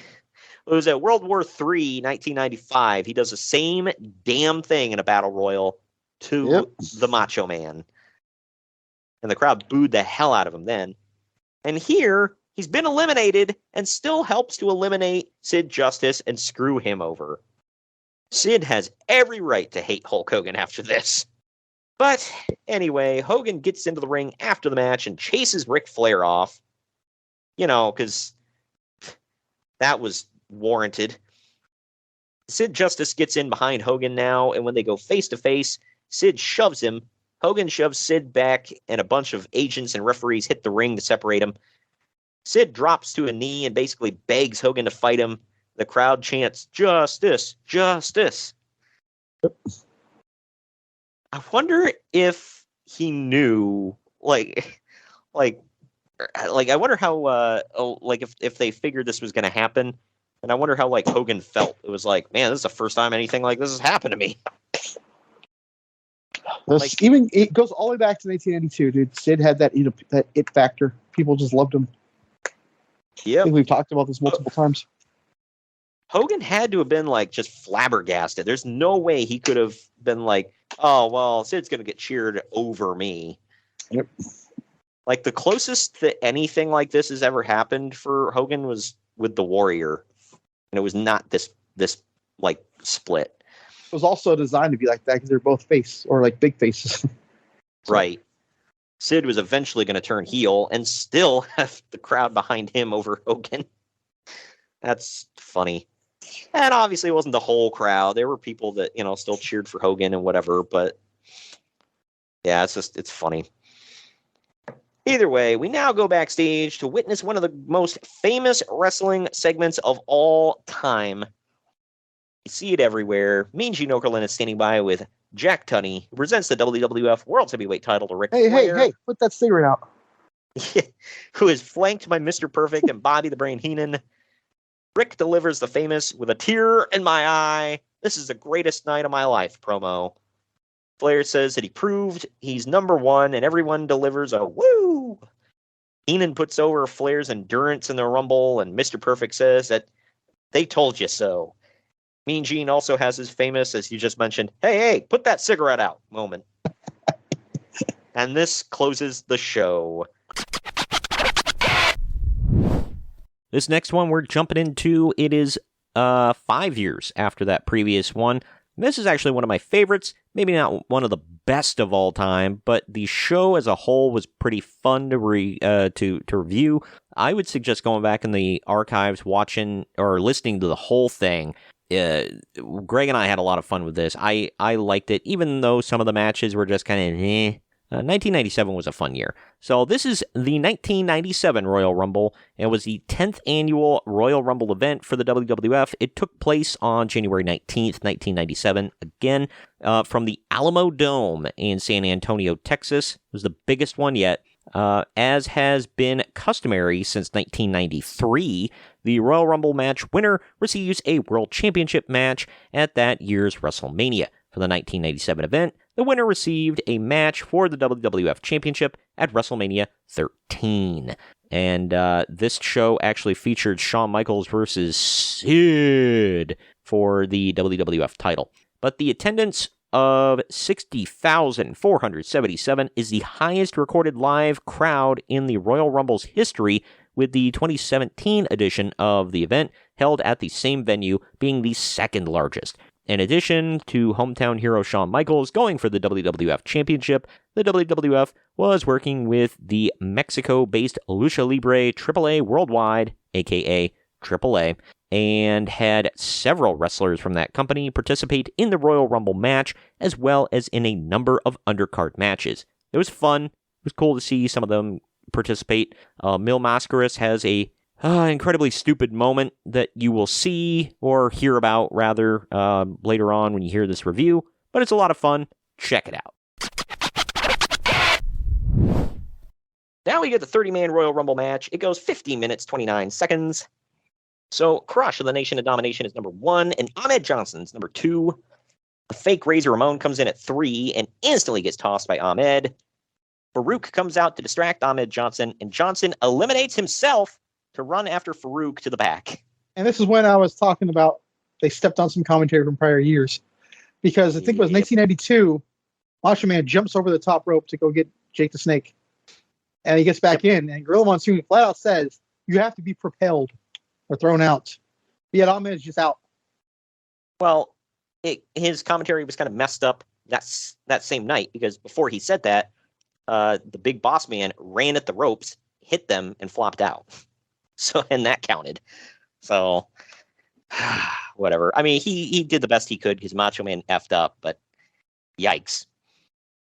was at World War III, 1995. He does the same damn thing in a battle royal to the Macho Man. And the crowd booed the hell out of him then. And here, he's been eliminated and still helps to eliminate Sid Justice and screw him over. Sid has every right to hate Hulk Hogan after this. But anyway, Hogan gets into the ring after the match and chases Ric Flair off. You know, because that was warranted. Sid Justice gets in behind Hogan now, and when they go face-to-face, Sid shoves him. Hogan shoves Sid back, and a bunch of agents and referees hit the ring to separate him. Sid drops to a knee and basically begs Hogan to fight him. The crowd chants, "Justice, justice." I wonder if he knew, I wonder how, if they figured this was going to happen, and I wonder how, Hogan felt. It was like, man, this is the first time anything like this has happened to me. Even it goes all the way back to 1992, dude. Sid had that it factor. People just loved him. Yeah, I think we've talked about this multiple times. Hogan had to have been just flabbergasted. There's no way he could have been like, oh, well, Sid's going to get cheered over me. Yep. The closest that anything like this has ever happened for Hogan was with the Warrior. And it was not this split. It was also designed to be like that because they're both face or big faces. Right. Sid was eventually going to turn heel and still have the crowd behind him over Hogan. That's funny. And obviously it wasn't the whole crowd. There were people that, still cheered for Hogan and whatever, but yeah, it's funny. Either way, we now go backstage to witness one of the most famous wrestling segments of all time. You see it everywhere. Mean Gene Okerlund is standing by with Jack Tunney, who presents the WWF World Heavyweight title to Ric Flair. Hey, put that cigarette out. Who is flanked by Mr. Perfect and Bobby the Brain Heenan. Rick delivers the famous "with a tear in my eye, this is the greatest night of my life" promo. Flair says that he proved he's number one, and everyone delivers a woo. Heenan puts over Flair's endurance in the Rumble, and Mr. Perfect says that they told you so. Mean Gene also has his famous, as you just mentioned, hey, put that cigarette out moment. And this closes the show. This next one we're jumping into, it is 5 years after that previous one. This is actually one of my favorites, maybe not one of the best of all time, but the show as a whole was pretty fun to review. I would suggest going back in the archives, watching or listening to the whole thing. Greg and I had a lot of fun with this. I liked it, even though some of the matches were just kind of 1997 was a fun year. So this is the 1997 Royal Rumble. It was the 10th annual Royal Rumble event for the WWF. It took place on January 19th, 1997, again, from the Alamo Dome in San Antonio, Texas. It was the biggest one yet. As has been customary since 1993, the Royal Rumble match winner receives a World Championship match at that year's WrestleMania. For the 1997 event, the winner received a match for the WWF Championship at WrestleMania 13. And this show actually featured Shawn Michaels versus Sid for the WWF title. But the attendance of 60,477 is the highest recorded live crowd in the Royal Rumble's history, with the 2017 edition of the event held at the same venue being the second largest. In addition to hometown hero Shawn Michaels going for the WWF Championship, the WWF was working with the Mexico-based Lucha Libre AAA Worldwide, aka AAA, and had several wrestlers from that company participate in the Royal Rumble match, as well as in a number of undercard matches. It was fun. It was cool to see some of them participate. Mil Mascaras has a incredibly stupid moment that you will see or hear about, rather, later on when you hear this review, but it's a lot of fun. Check it out. Now we get the 30-man Royal Rumble match. It goes 15 minutes, 29 seconds. So Crush of the Nation of Domination is number 1, and Ahmed Johnson's number 2. The fake Razor Ramon comes in at 3 and instantly gets tossed by Ahmed. Farouk comes out to distract Ahmed Johnson, and Johnson eliminates himself to run after Farouk to the back. And this is when I was talking about they stepped on some commentary from prior years. Because I think it was 1992, Macho Man jumps over the top rope to go get Jake the Snake. And he gets back in, and Gorilla Monsoon flat out says, you have to be propelled or thrown out. Yet Ahmed is just out. Well, his commentary was kind of messed up that same night, because before he said that, the big boss man ran at the ropes, hit them, and flopped out. So, and that counted. So, whatever. I mean, he did the best he could because Macho Man effed up, but yikes.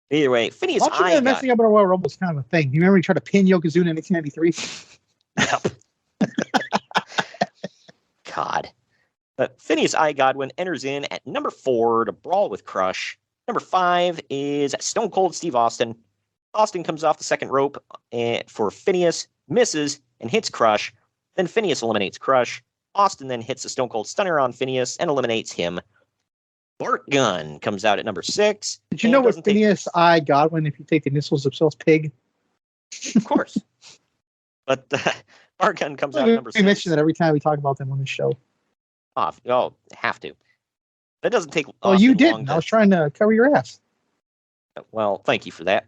Either way, Phineas Macho Man messing up in a Royal Rumble is kind of a thing. You remember he tried to pin Yokozuna in 1993? Yep. God. But Phineas I. Godwin enters in at number 4 to brawl with Crush. Number 5 is Stone Cold Steve Austin. Austin comes off the second rope for Phineas, misses, and hits Crush. Then Phineas eliminates Crush. Austin then hits the Stone Cold Stunner on Phineas and eliminates him. Bart Gunn comes out at number 6. Did you know what Phineas I. Godwin, if you take the initials of spells pig? Of course. But Bart Gunn comes out at number 6. We mention that every time we talk about them on this show. Oh, have to. That doesn't take. Oh, you didn't. I was trying to cover your ass. Well, thank you for that.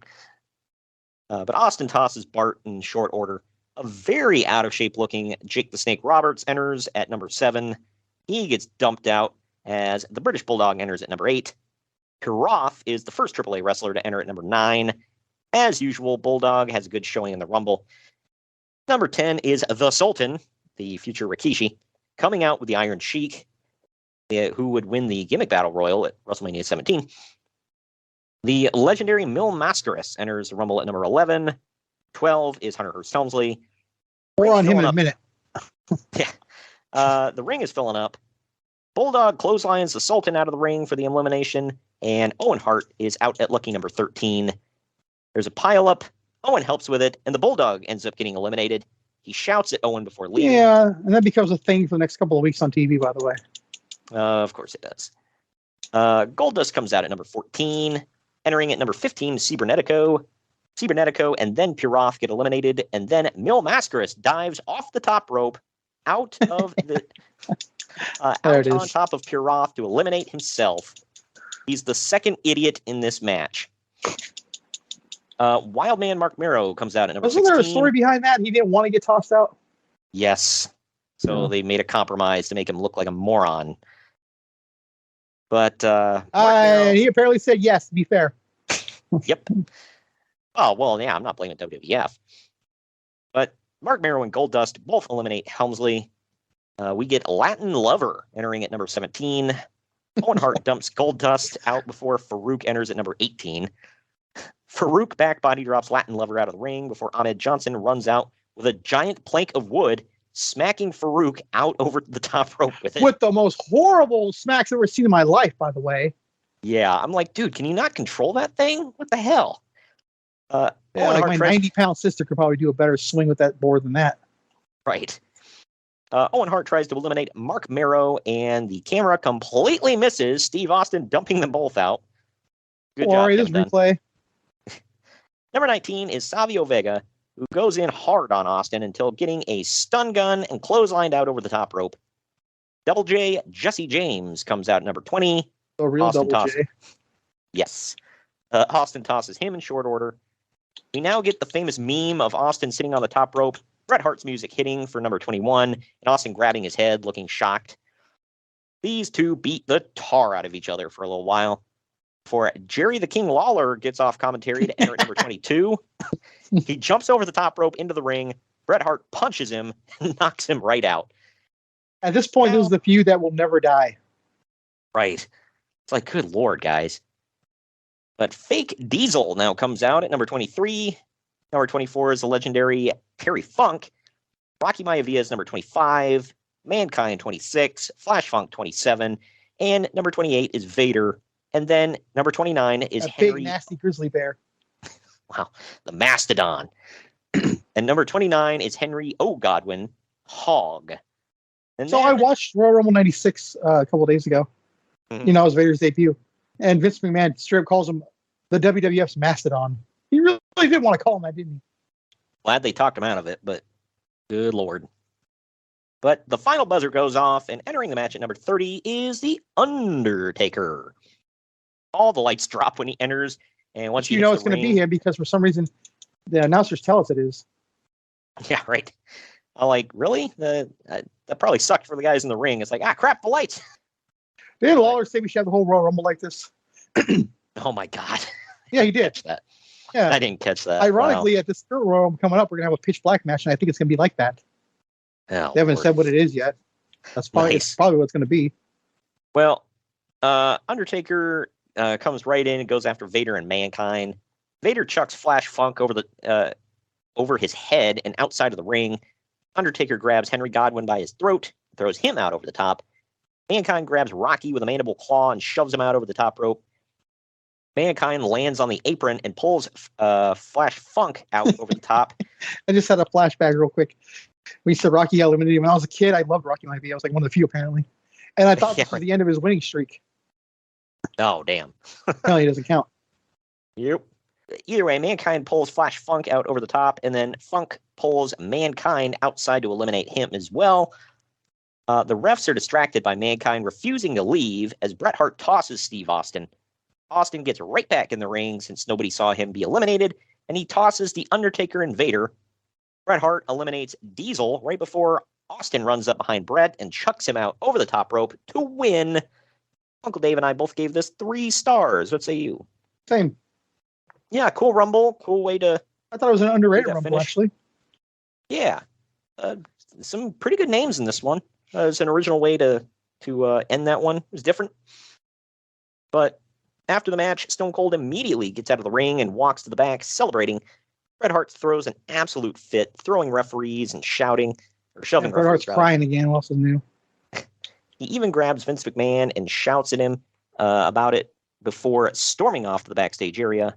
But Austin tosses Bart in short order. A very out of shape looking Jake the Snake Roberts enters at number 7. He gets dumped out as the British Bulldog enters at number 8. Piroth is the first AAA wrestler to enter at number 9. As usual, Bulldog has a good showing in the Rumble. Number 10 is the Sultan, the future Rikishi, coming out with the Iron Sheik, who would win the Gimmick Battle Royal at WrestleMania 17. The legendary Mil Mascaras enters the Rumble at number 11. 12 is Hunter Hearst Helmsley. More on him in a minute. Yeah. The ring is filling up. Bulldog clotheslines the Sultan out of the ring for the elimination, and Owen Hart is out at lucky number 13. There's a pileup. Owen helps with it, and the Bulldog ends up getting eliminated. He shouts at Owen before leaving. Yeah, and that becomes a thing for the next couple of weeks on TV, by the way. Of course it does. Goldust comes out at number 14. Entering at number 15, Cybernetico, and then Piroth get eliminated, and then Mil Mascaras dives off the top rope out of the out on top of Piroth to eliminate himself. He's the second idiot in this match. Wildman Mark Mero comes out at number 16. Wasn't there a story behind that? He didn't want to get tossed out? Yes. So they made a compromise to make him look like a moron. But he apparently said yes, to be fair. Yep. Oh, well, yeah, I'm not blaming WWF. But Mark Mero and Goldust both eliminate Helmsley. We get Latin Lover entering at number 17. Owen Hart dumps Goldust out before Farouk enters at number 18. Farouk back body drops Latin Lover out of the ring before Ahmed Johnson runs out with a giant plank of wood, smacking Farouk out over the top rope with it. With the most horrible smacks I've ever seen in my life, by the way. Yeah, I'm like, dude, can you not control that thing? What the hell? My 90-pound sister could probably do a better swing with that board than that. Right. Owen Hart tries to eliminate Mark Mero, and the camera completely misses Steve Austin, dumping them both out. Good job. This replay. Number 19 is Savio Vega, who goes in hard on Austin until getting a stun gun and clotheslined out over the top rope. Double J, Jesse James, comes out at number 20. The real Austin Double J. Yes. Austin tosses him in short order. We now get the famous meme of Austin sitting on the top rope, Bret Hart's music hitting for number 21, and Austin grabbing his head, looking shocked. These two beat the tar out of each other for a little while before Jerry the King Lawler gets off commentary to enter at number 22. He jumps over the top rope into the ring. Bret Hart punches him and knocks him right out. At this point, this is the feud that will never die. Right. It's like, good Lord, guys. But Fake Diesel now comes out at number 23. Number 24 is the legendary Terry Funk. Rocky Maivia is number 25. Mankind 26. Flash Funk 27. And number 28 is Vader. And then number 29 is Henry. Big, nasty grizzly bear. Wow. The Mastodon. And number 29 is Henry O. Godwin, Hog. And so I watched Royal Rumble 96 a couple of days ago. Mhm. You know, it was Vader's debut. And Vince McMahon straight up calls him the WWF's Mastodon. He really didn't want to call him that, didn't he? Glad they talked him out of it, but good Lord. But the final buzzer goes off, and entering the match at number 30 is The Undertaker. All the lights drop when he enters, and once You know it's going to be him because for some reason the announcers tell us it is. Yeah, right. I'm like, really? That probably sucked for the guys in the ring. It's like, crap, the lights. Didn't Lawler say we should have the whole Royal Rumble like this? Oh, my God. Yeah, he did. Catch that. Yeah. I didn't catch that. Ironically, at this third Royal Rumble coming up, we're going to have a pitch black match, and I think it's going to be like that. Wow. They haven't said what it is yet. That's probably, Nice. it's probably what it's going to be. Well, Undertaker comes right in and goes after Vader and Mankind. Vader chucks Flash Funk over his head and outside of the ring. Undertaker grabs Henry Godwinn by his throat, throws him out over the top. Mankind grabs Rocky with a mandible claw and shoves him out over the top rope. Mankind lands on the apron and pulls Flash Funk out over the top. I just had a flashback real quick. We said Rocky eliminated him. When I was a kid, I loved Rocky Maivia. I was like one of the few, apparently. And I thought this was the end of his winning streak. Oh, damn. No, he doesn't count. Yep. Either way, Mankind pulls Flash Funk out over the top, and then Funk pulls Mankind outside to eliminate him as well. The refs are distracted by Mankind refusing to leave as Bret Hart tosses Steve Austin. Austin gets right back in the ring since nobody saw him be eliminated, and he tosses The Undertaker and Vader. Bret Hart eliminates Diesel right before Austin runs up behind Bret and chucks him out over the top rope to win. Uncle Dave and I both gave this 3 stars. What say you? Same. Yeah, cool Rumble. Cool way to... I thought it was an underrated Yeah, Rumble, finish. actually. Yeah. Some pretty good names in this one. It's an original way to end that one. It was different. But after the match, Stone Cold immediately gets out of the ring and walks to the back, celebrating. Bret Hart throws an absolute fit, throwing referees and shouting, or shoving Bret Hart's referees. crying again. What else is new? He even grabs Vince McMahon and shouts at him about it before storming off to the backstage area.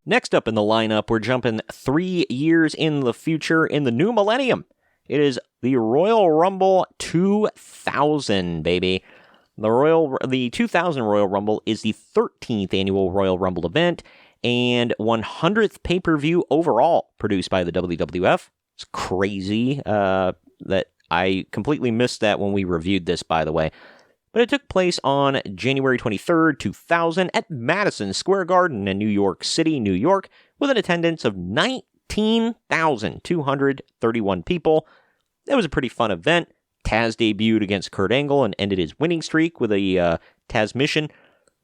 Next up in the lineup, we're jumping 3 years in the future in the new millennium. It is the Royal Rumble 2000, baby. The 2000 Royal Rumble is the 13th annual Royal Rumble event and 100th pay-per-view overall produced by the WWF. It's crazy that I completely missed that when we reviewed this, by the way. But it took place on January 23rd, 2000 at Madison Square Garden in New York City, New York, with an attendance of 19,231 people. It was a pretty fun event. Taz debuted against Kurt Angle and ended his winning streak with a Taz mission.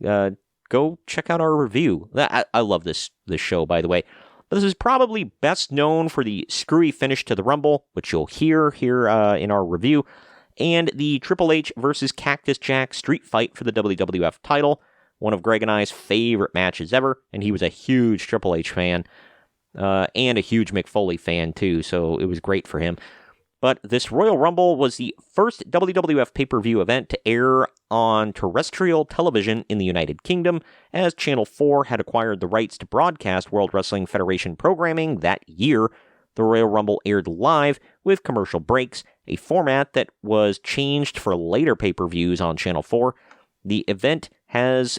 Go check out our review. I love this show, by the way. But this is probably best known for the screwy finish to the Rumble, which you'll hear here in our review, and the Triple H versus Cactus Jack street fight for the WWF title, one of Greg and I's favorite matches ever, and he was a huge Triple H fan, and a huge Mick Foley fan too, so it was great for him. But this Royal Rumble was the first WWF pay-per-view event to air on terrestrial television in the United Kingdom, as Channel 4 had acquired the rights to broadcast World Wrestling Federation programming that year. The Royal Rumble aired live with commercial breaks, a format that was changed for later pay-per-views on Channel 4. The event has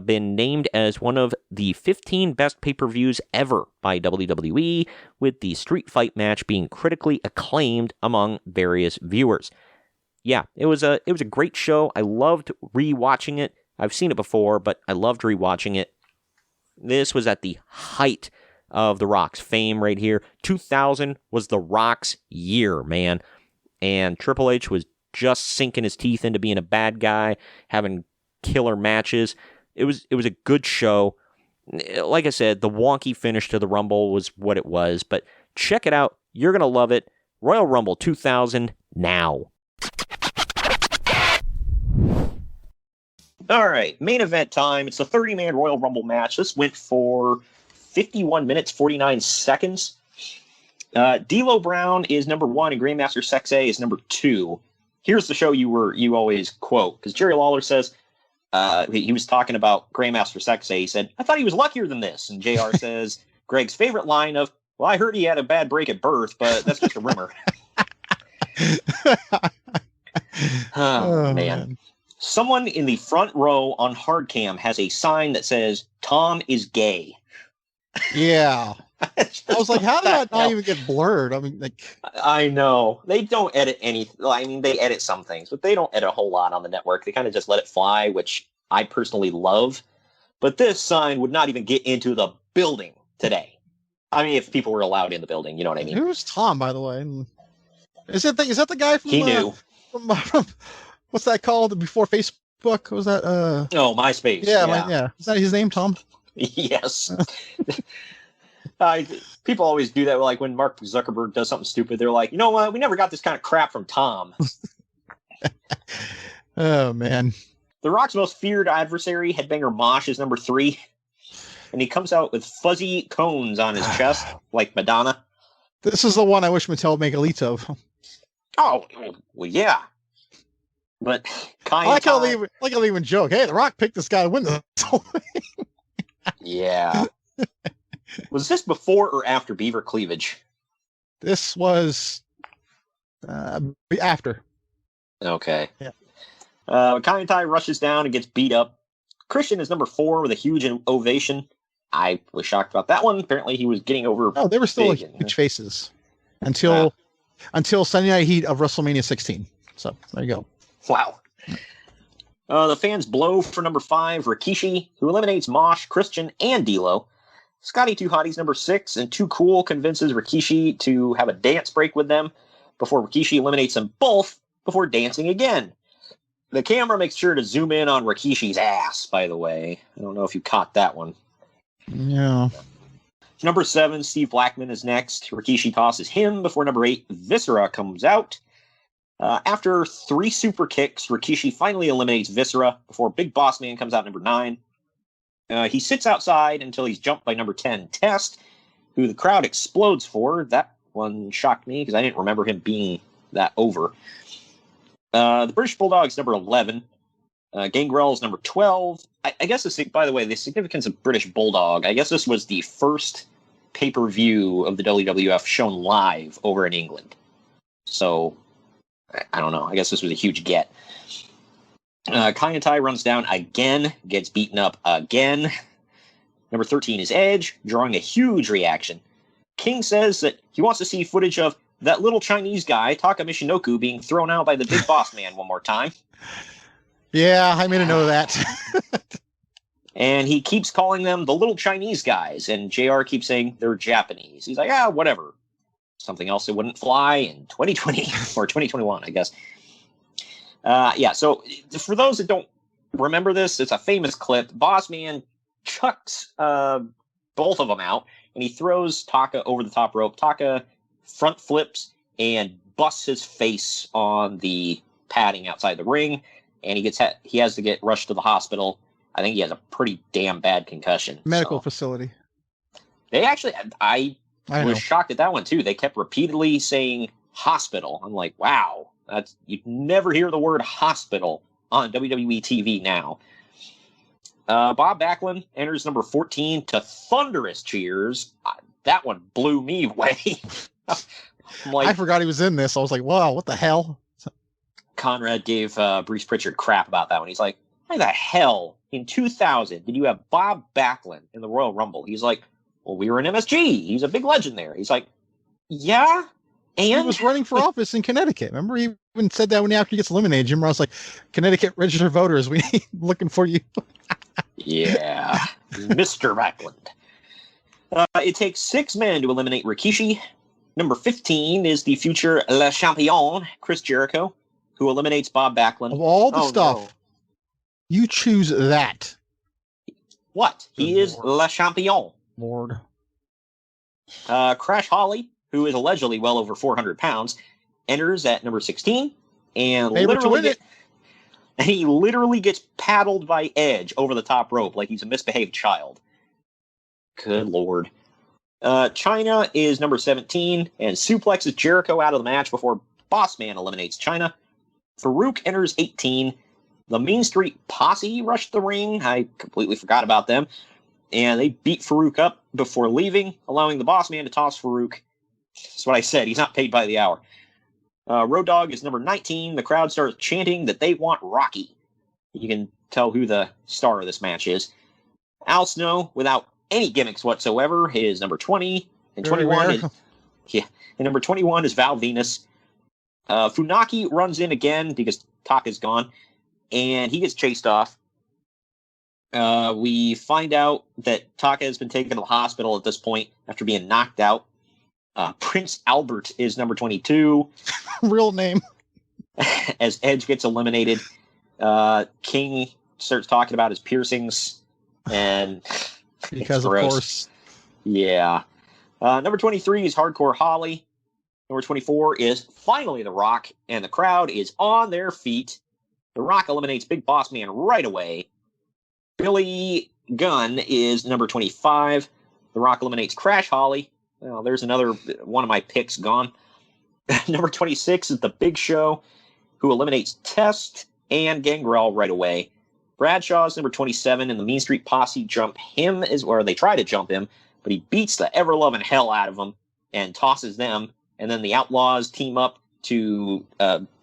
been named as one of the 15 best pay-per-views ever by WWE, with the street fight match being critically acclaimed among various viewers. Yeah, it was a great show. I loved rewatching it. I've seen it before, but I loved rewatching it. This was at the height of The Rock's fame right here. 2000 was The Rock's year, man. And Triple H was just sinking his teeth into being a bad guy, having killer matches. It was a good show. Like I said, the wonky finish to the Rumble was what it was, but check it out. You're going to love it. Royal Rumble 2000 now. All right, main event time. It's the 30-man Royal Rumble match. This went for 51 minutes, 49 seconds. D'Lo Brown is number 1, and Grandmaster Sexay is number 2. Here's the show you always quote, because Jerry Lawler says, he was talking about Grandmaster Sexay. He said, "I thought he was luckier than this." And JR says, Greg's favorite line of, "Well, I heard he had a bad break at birth, but that's just a rumor." Oh, man. Someone in the front row on hard cam has a sign that says, "Tom is gay." Yeah. I was like, how did that not even get blurred? I mean, like, I know. They don't edit anything. I mean, they edit some things, but they don't edit a whole lot on the network. They kind of just let it fly, which I personally love. But this sign would not even get into the building today. I mean, if people were allowed in the building, you know what I mean? Who's Tom, by the way? Is that the guy from... He knew. From what's that called before Facebook? What was that? Oh, MySpace. Yeah. Is that his name, Tom? Yes. People always do that. Like when Mark Zuckerberg does something stupid, they're like, you know what? We never got this kind of crap from Tom. Oh, man. The Rock's most feared adversary, headbanger Mosh, is number 3. And he comes out with fuzzy cones on his chest, like Madonna. This is the one I wish Mattel would make a leech of. Oh, well, yeah. But I like how they even joke, hey, The Rock picked this guy to win this. Yeah. Was this before or after Beaver Cleavage? This was after. Okay. Yeah. Kaientai rushes down and gets beat up. Christian is number 4 with a huge ovation. I was shocked about that one. Apparently he was getting over. Oh, they were still huge faces until Sunday Night Heat of WrestleMania 16. So there you go. Wow. The fans blow for number 5, Rikishi, who eliminates Mosh, Christian, and D'Lo. Scotty 2 Hotties number 6, and Too Cool convinces Rikishi to have a dance break with them before Rikishi eliminates them both before dancing again. The camera makes sure to zoom in on Rikishi's ass, by the way. I don't know if you caught that one. Yeah. Number 7, Steve Blackman is next. Rikishi tosses him before number 8, Viscera, comes out. After 3 super kicks, Rikishi finally eliminates Viscera before Big Boss Man comes out number 9. He sits outside until he's jumped by number 10, Test, who the crowd explodes for. That one shocked me because I didn't remember him being that over. The British Bulldog's number 11. Gangrel's number 12. I guess, by the way, the significance of British Bulldog, I guess this was the first pay-per-view of the WWF shown live over in England. So, I don't know. I guess this was a huge get. Kaientai runs down again, gets beaten up again. Number 13 is Edge, drawing a huge reaction. King says that he wants to see footage of that little Chinese guy, Taka Michinoku, being thrown out by the Big Boss Man one more time. Yeah, I made a note of that. And he keeps calling them the little Chinese guys, and JR keeps saying they're Japanese. He's like, whatever. Something else that wouldn't fly in 2020 or 2021, I guess. So for those that don't remember this, it's a famous clip. Boss Man chucks both of them out, and he throws Taka over the top rope. Taka front flips and busts his face on the padding outside the ring, and he has to get rushed to the hospital. I think he has a pretty damn bad concussion. Medical facility. They actually, I was shocked at that one too. They kept repeatedly saying hospital. I'm like, wow, you'd never hear the word hospital on WWE TV now. Bob Backlund enters number 14 to thunderous cheers. That one blew me away. I forgot he was in this. I was like, wow, what the hell? Conrad gave Bruce Pritchard crap about that one. He's like, why the hell in 2000 did you have Bob Backlund in the Royal Rumble? He's like, well, we were in MSG. He's a big legend there. He's like, yeah, and he was running for office in Connecticut. Remember, he even said that after he gets eliminated. Jim Ross like, Connecticut registered voters, we need looking for you. Yeah, Mr. Backlund. It takes 6 men to eliminate Rikishi. Number 15 is the future Le Champion, Chris Jericho, who eliminates Bob Backlund. Of all the stuff, you choose that. What? He is Le Champion. Lord. Crash Holly, who is allegedly well over 400 pounds, enters at number 16 and he literally gets paddled by Edge over the top rope like he's a misbehaved child. Good Lord. China is number 17 and suplexes Jericho out of the match before Boss Man eliminates China. Farouk enters 18. The Mean Street Posse rushed the ring. I completely forgot about them. And they beat Farouk up before leaving, allowing the Boss Man to toss Farouk. That's what I said. He's not paid by the hour. Road Dogg is number 19. The crowd starts chanting that they want Rocky. You can tell who the star of this match is. Al Snow, without any gimmicks whatsoever, is number 20. And 21 is... Yeah. And number 21 is Val Venus. Funaki runs in again because Taka's gone. And he gets chased off. We find out that Taka has been taken to the hospital at this point after being knocked out. Prince Albert is number 22. Real name. As Edge gets eliminated, King starts talking about his piercings, and because of course. Yeah. Number 23 is Hardcore Holly. Number 24 is finally The Rock, and the crowd is on their feet. The Rock eliminates Big Boss Man right away. Billy Gunn is number 25. The Rock eliminates Crash Holly. Well, there's another one of my picks gone. Number 26 is The Big Show, who eliminates Test and Gangrel right away. Bradshaw's number 27, and the Mean Street Posse they try to jump him, but he beats the ever-loving hell out of them and tosses them, and then the Outlaws team up to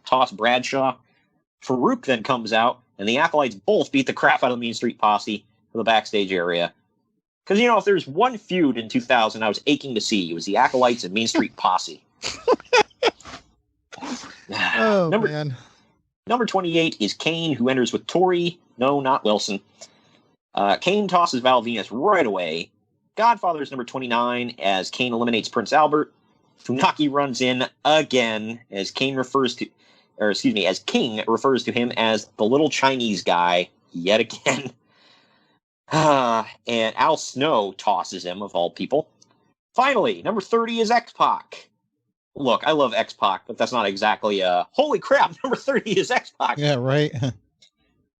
toss Bradshaw. Farouk then comes out, and the Acolytes both beat the crap out of the Mean Street Posse in the backstage area. Because, if there's one feud in 2000 I was aching to see, it was the Acolytes and Mean Street Posse. Man. Number 28 is Kane, who enters with Tori. No, not Wilson. Kane tosses Val Venus right away. Godfather's number 29 as Kane eliminates Prince Albert. Funaki runs in again as King refers to him as the little Chinese guy yet again. And Al Snow tosses him, of all people. Finally, number 30 is X-Pac. Look, I love X-Pac, but that's not exactly holy crap, number 30 is X-Pac. Yeah, right.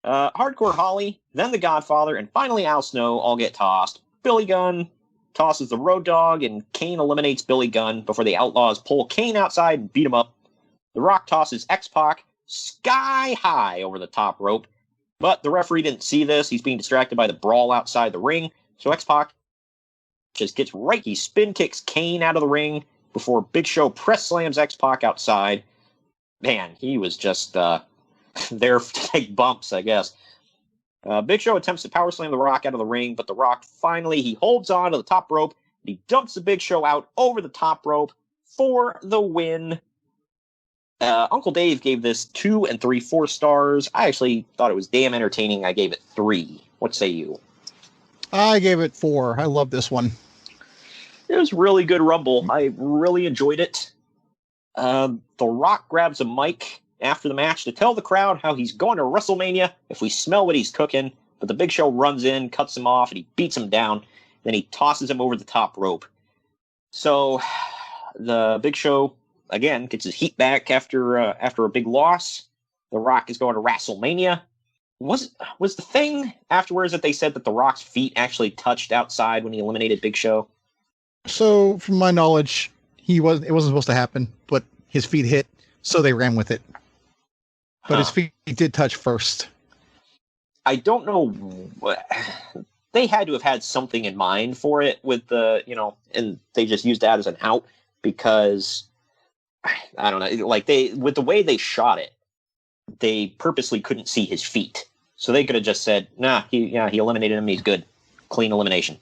Hardcore Holly, then the Godfather, and finally Al Snow all get tossed. Billy Gunn tosses the Road Dogg, and Kane eliminates Billy Gunn before the Outlaws pull Kane outside and beat him up. The Rock tosses X-Pac sky high over the top rope, but the referee didn't see this. He's being distracted by the brawl outside the ring, so X-Pac just gets right. He spin kicks Kane out of the ring before Big Show press slams X-Pac outside. Man, he was just there to take bumps, I guess. Big Show attempts to power slam the Rock out of the ring, but the Rock finally, he holds on to the top rope, and he dumps the Big Show out over the top rope for the win. Uncle Dave gave this 2 3/4 stars. I actually thought it was damn entertaining. I gave it 3. What say you? I gave it 4. I love this one. It was really good Rumble. I really enjoyed it. The Rock grabs a mic after the match to tell the crowd how he's going to WrestleMania if we smell what he's cooking, but the Big Show runs in, cuts him off, and he beats him down. Then he tosses him over the top rope. So the Big Show, again, gets his heat back after a big loss. The Rock is going to WrestleMania. Was the thing afterwards that they said that the Rock's feet actually touched outside when he eliminated Big Show? So, from my knowledge, it wasn't supposed to happen, but his feet hit, so they ran with it. But his feet did touch first. I don't know. They had to have had something in mind for it with and they just used that as an out because I don't know. Like with the way they shot it, they purposely couldn't see his feet, so they could have just said, "Nah, he eliminated him. He's good, clean elimination."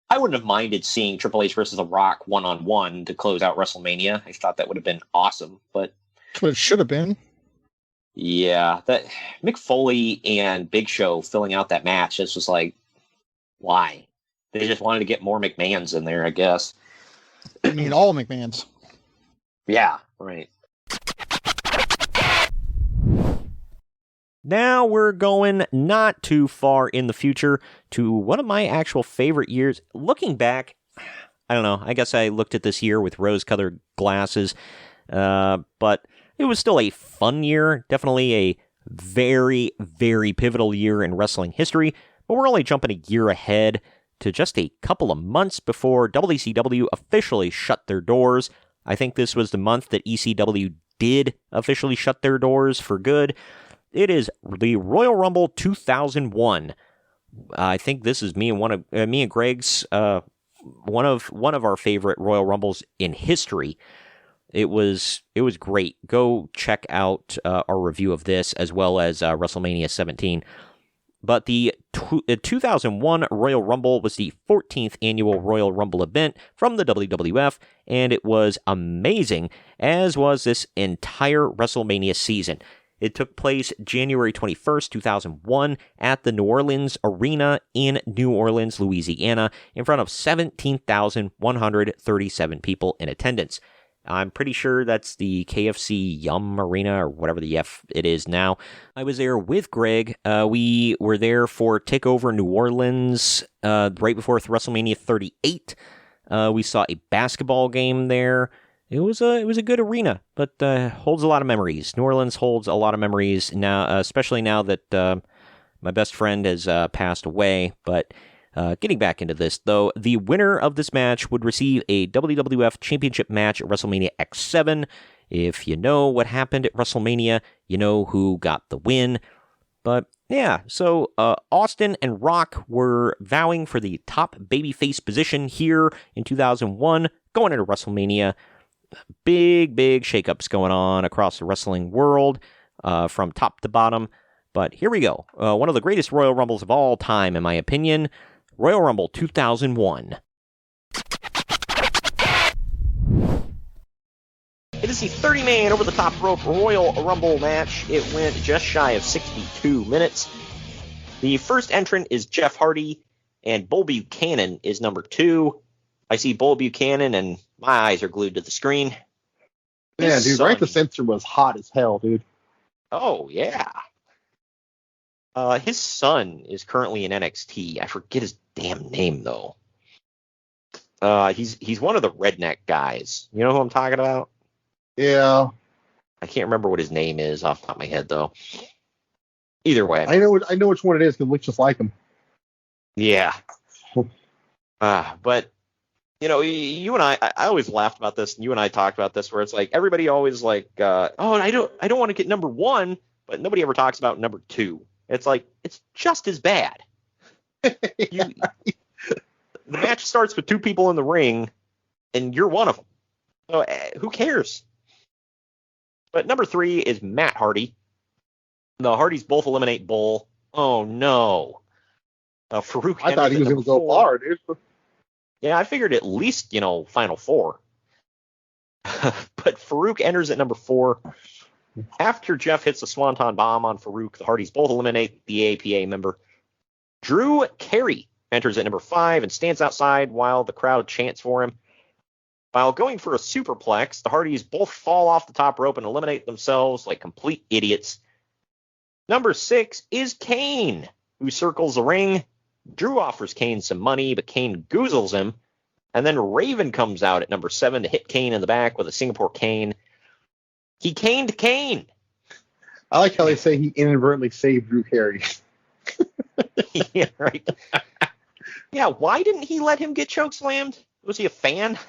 I wouldn't have minded seeing Triple H versus The Rock 1-on-1 to close out WrestleMania. I thought that would have been awesome, but that's what it should have been. Yeah, that Mick Foley and Big Show filling out that match, this was like, why? They just wanted to get more McMahons in there, I guess. I mean, all McMahons. Yeah, right. Now we're going not too far in the future to one of my actual favorite years. Looking back, I don't know, I guess I looked at this year with rose-colored glasses, but it was still a fun year, definitely a very, very pivotal year in wrestling history, but we're only jumping a year ahead to just a couple of months before WCW officially shut their doors. I think this was the month that ECW did officially shut their doors for good. It is the Royal Rumble 2001. I think this is me and Greg's one of our favorite Royal Rumbles in history. It was great. Go check out our review of this as well as WrestleMania 17. But the 2001 Royal Rumble was the 14th annual Royal Rumble event from the WWF, and it was amazing, as was this entire WrestleMania season. It took place January 21st, 2001 at the New Orleans Arena in New Orleans, Louisiana, in front of 17,137 people in attendance. I'm pretty sure that's the KFC Yum Arena or whatever the F it is now. I was there with Greg. We were there for TakeOver New Orleans right before WrestleMania 38. We saw a basketball game there. It was a good arena, but holds a lot of memories. New Orleans holds a lot of memories now, especially now that my best friend has passed away. But getting back into this, though, the winner of this match would receive a WWF Championship match at WrestleMania X7. If you know what happened at WrestleMania, you know who got the win. But yeah, so Austin and Rock were vowing for the top babyface position here in 2001, going into WrestleMania. Big shakeups going on across the wrestling world from top to bottom. But here we go. One of the greatest Royal Rumbles of all time, in my opinion. Royal Rumble 2001. It is the 30-man over-the-top rope Royal Rumble match. It went just shy of 62 minutes. The first entrant is Jeff Hardy, and Bull Buchanan is number 2. I see Bull Buchanan, and my eyes are glued to the screen. Yeah, dude, Right the Censor was hot as hell, dude. Oh, yeah. His son is currently in NXT. I forget his damn name, though. He's one of the redneck guys. You know who I'm talking about? Yeah. I can't remember what his name is off the top of my head, though. Either way. I know which one it is, because it looks just like him. Yeah. But, you know, you and I always laughed about this, and you and I talked about this, where it's like, everybody always like, I don't want to get number 1, but nobody ever talks about number 2. It's like, it's just as bad. The match starts with 2 people in the ring, and you're one of them. So who cares? But number 3 is Matt Hardy. The Hardys both eliminate Bull. Oh, no. Farouk. I thought he was going to go far, dude. Yeah, I figured at least, Final 4. But Farouk enters at number 4. After Jeff hits the Swanton Bomb on Farouk, the Hardys both eliminate the APA member. Drew Carey enters at number 5 and stands outside while the crowd chants for him. While going for a superplex, the Hardys both fall off the top rope and eliminate themselves like complete idiots. Number 6 is Kane, who circles the ring. Drew offers Kane some money, but Kane goozles him. And then Raven comes out at number 7 to hit Kane in the back with a Singapore cane. He caned Kane. I like how they say he inadvertently saved Drew Carey. Yeah, right. Yeah, why didn't he let him get chokeslammed? Was he a fan?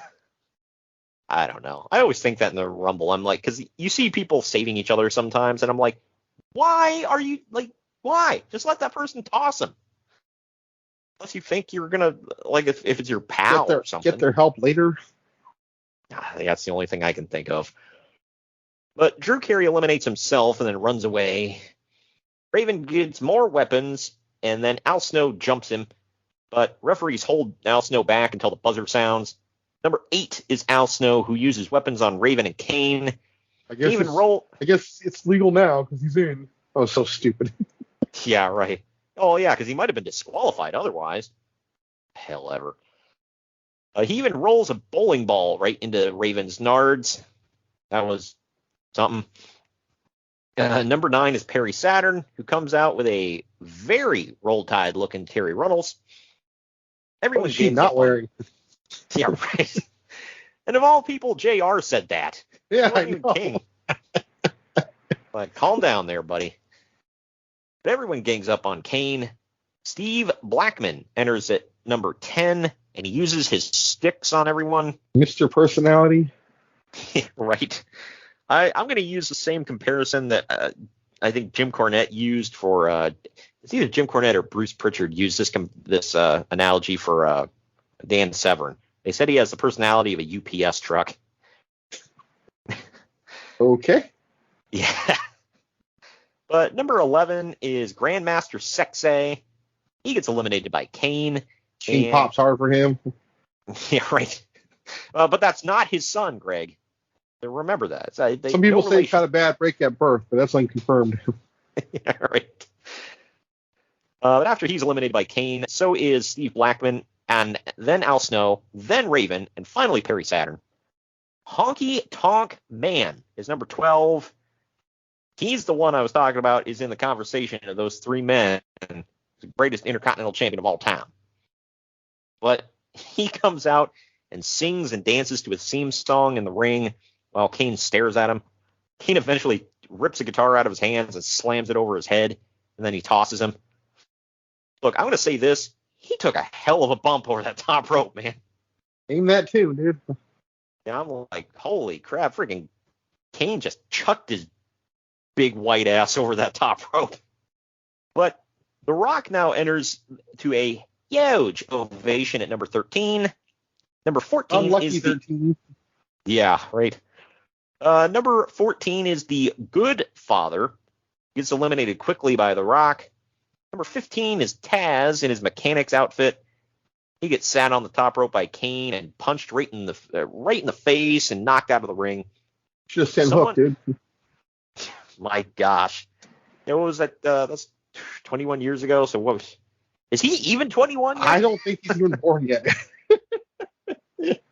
I don't know. I always think that in the Rumble. I'm like, because you see people saving each other sometimes, and I'm like, why are you, like, why? Just let that person toss him. Unless you think you're going to, like, if it's your pal or something. Get their help later. I think that's the only thing I can think of. But Drew Carey eliminates himself and then runs away. Raven gets more weapons, and then Al Snow jumps him. But referees hold Al Snow back until the buzzer sounds. Number 8 is Al Snow, who uses weapons on Raven and Kane. I guess it's legal now because he's in. Oh, so stupid. Yeah, right. Oh, yeah, because he might have been disqualified otherwise. Hell ever. He even rolls a bowling ball right into Raven's nards. That was something. Number 9 is Perry Saturn, who comes out with a very Roll Tide looking Terry Runnels. Everyone's not wearing. Yeah, right. And of all people, JR said that. Yeah, I know. King. Like, calm down there, buddy. But everyone gangs up on Kane. Steve Blackman enters at number 10, and he uses his sticks on everyone. Mr. Personality. Right. I'm going to use the same comparison that I think Jim Cornette used for it's either Jim Cornette or Bruce Pritchard used this analogy for Dan Severn. They said he has the personality of a UPS truck. Okay. Yeah. But number 11 is Grandmaster Sexay. He gets eliminated by Kane. Kane pops hard for him. Yeah, right. But that's not his son, Greg. Remember that. Some people say he had a bad break at birth, but that's unconfirmed. Yeah, right. But after he's eliminated by Kane, so is Steve Blackman, and then Al Snow, then Raven, and finally Perry Saturn. Honky Tonk Man is number 12. He's the one I was talking about, is in the conversation of those three men, the greatest Intercontinental Champion of all time. But he comes out and sings and dances to a theme song in the ring while Kane stares at him. Kane eventually rips a guitar out of his hands and slams it over his head, and then he tosses him. Look, I'm going to say this. He took a hell of a bump over that top rope, man. Aim that too, dude. Yeah, I'm like, holy crap, freaking Kane just chucked his big white ass over that top rope. But The Rock now enters to a huge ovation at number 13. Number 14 Unlucky is 13. Yeah, right. Number 14 is the Good Father. Gets eliminated quickly by The Rock. Number 15 is Taz in his mechanic's outfit. He gets sat on the top rope by Kane and punched right in the face and knocked out of the ring. Should have said hook, dude. My gosh. It was that's 21 years ago, so what is he even 21 yet? I don't think he's even born yet.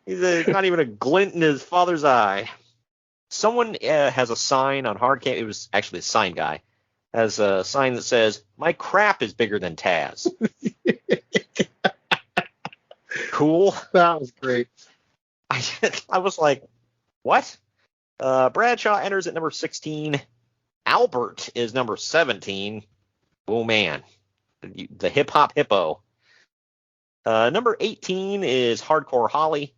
He's not even a glint in his father's eye. Someone has a sign on Hardcam. It was actually a sign guy. Has a sign that says, "My crap is bigger than Taz." Cool. That was great. I was like, what? Bradshaw enters at number 16. Albert is number 17. Oh, man. The hip-hop hippo. Number 18 is Hardcore Holly.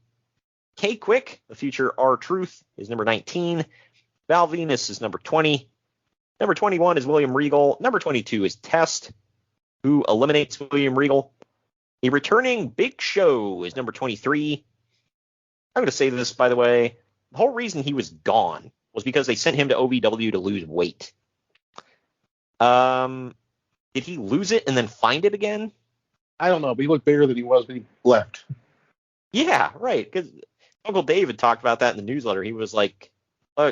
K-Quick, the future R-Truth, is number 19. Val Venus is number 20. Number 21 is William Regal. Number 22 is Test, who eliminates William Regal. A returning Big Show is number 23. I'm going to say this, by the way. The whole reason he was gone was because they sent him to OVW to lose weight. Did he lose it and then find it again? I don't know, but he looked bigger than he was when he left. Yeah, right. Because Uncle Dave had talked about that in the newsletter. He was like,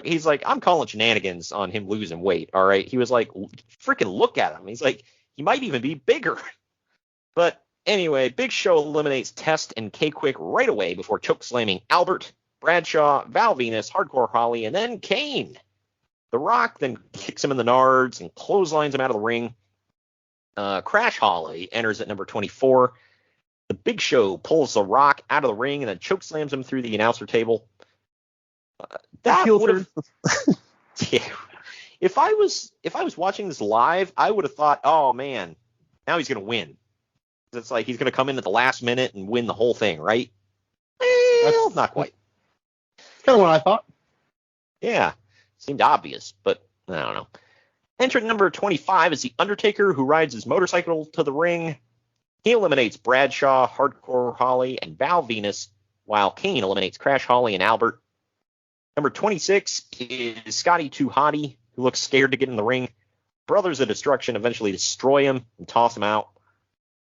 he's like, I'm calling shenanigans on him losing weight. All right. He was like, freaking look at him. He's like, he might even be bigger. But anyway, Big Show eliminates Test and K-Quick right away before choke-slamming Albert, Bradshaw, Val Venus, Hardcore Holly, and then Kane. The Rock then kicks him in the nards and clotheslines him out of the ring. Crash Holly enters at number 24. The Big Show pulls The Rock out of the ring and then chokeslams him through the announcer table. That would have... Yeah. If I was watching this live, I would have thought, oh, man, now he's going to win. It's like he's going to come in at the last minute and win the whole thing, right? Well, not quite. That's kind of what I thought. Yeah, seemed obvious, but I don't know. Entrant number 25 is The Undertaker, who rides his motorcycle to the ring. He eliminates Bradshaw, Hardcore Holly, and Val Venus, while Kane eliminates Crash Holly and Albert. Number 26 is Scotty 2 Hottie, who looks scared to get in the ring. Brothers of Destruction eventually destroy him and toss him out.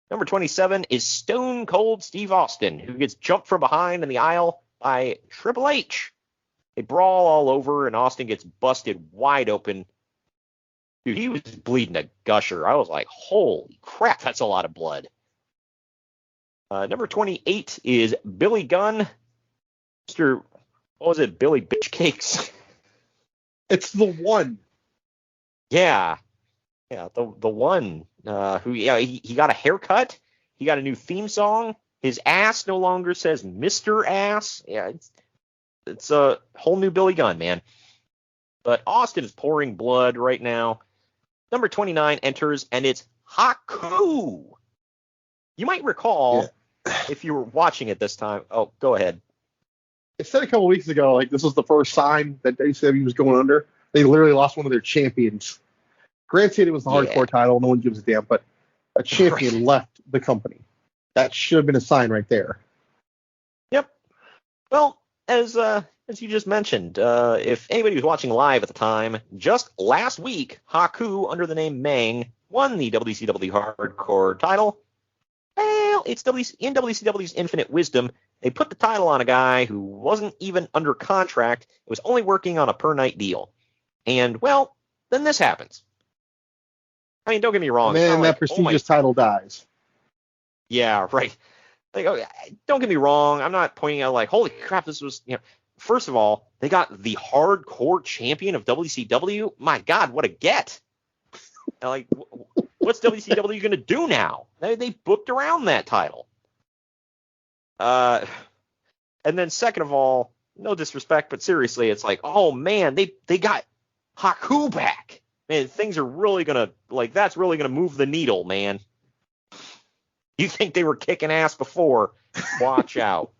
Number 27 is Stone Cold Steve Austin, who gets jumped from behind in the aisle by Triple H. They brawl all over, and Austin gets busted wide open. Dude, he was bleeding a gusher. I was like, holy crap, that's a lot of blood. Number 28 is Billy Gunn. Mr. What was it? Billy Bitch Cakes? It's the one. Yeah, the one who he got a haircut. He got a new theme song. His ass no longer says Mr. Ass. Yeah, it's a whole new Billy Gunn, man. But Austin is pouring blood right now. Number 29 enters, and it's Haku. You might recall, if you were watching it this time. Oh, go ahead. It said a couple weeks ago, like, this was the first sign that WCW was going under. They literally lost one of their champions. Granted, it was the hardcore title. No one gives a damn, but a champion left the company. That should have been a sign right there. Yep. Well, as as you just mentioned, if anybody was watching live at the time, just last week, Haku, under the name Mang, won the WCW Hardcore title. Well, it's in WCW's Infinite Wisdom. They put the title on a guy who wasn't even under contract. It was only working on a per-night deal. And, well, then this happens. I mean, don't get me wrong. Man, that prestigious title dies. Yeah, right. Like, don't get me wrong. I'm not pointing out like, holy crap, this was, first of all, they got the hardcore champion of WCW. My God, what a get. Like, what's WCW going to do now? They booked around that title. And then second of all, no disrespect, but seriously, it's like, oh man, they got Haku back. Man, things are really going to, like, that's really going to move the needle, man. You think they were kicking ass before? Watch out.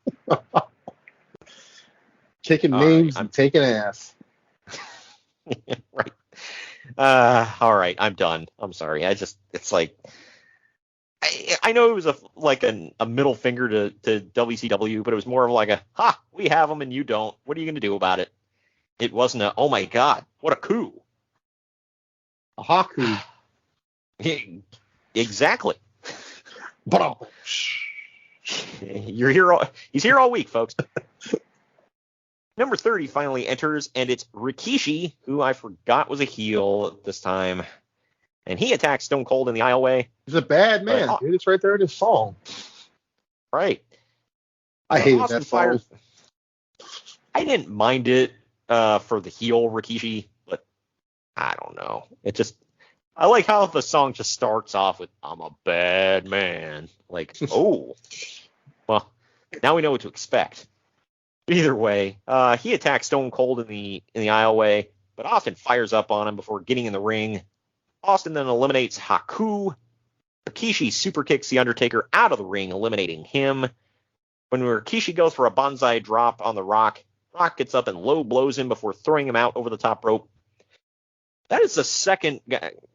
Kicking names and taking ass. Right. All right, I'm done. I'm sorry. It's like, I know it was a middle finger to WCW, but it was more of like we have them and you don't. What are you going to do about it? It wasn't oh my God, what a coup. A Haku. Exactly. You're here. He's here all week, folks. Number 30 finally enters, and it's Rikishi, who I forgot was a heel this time. And he attacks Stone Cold in the aisleway. He's a bad man, dude. It's right there in his song. Right. I hated that song. I didn't mind it for the heel Rikishi, but I don't know. I like how the song just starts off with, I'm a bad man. Like, oh. Well, now we know what to expect. Either way, he attacks Stone Cold in the aisleway, but Austin fires up on him before getting in the ring. Austin then eliminates Haku. Rikishi super kicks The Undertaker out of the ring, eliminating him. When Rikishi goes for a bonsai drop on the Rock, Rock gets up and low blows him before throwing him out over the top rope. That is the second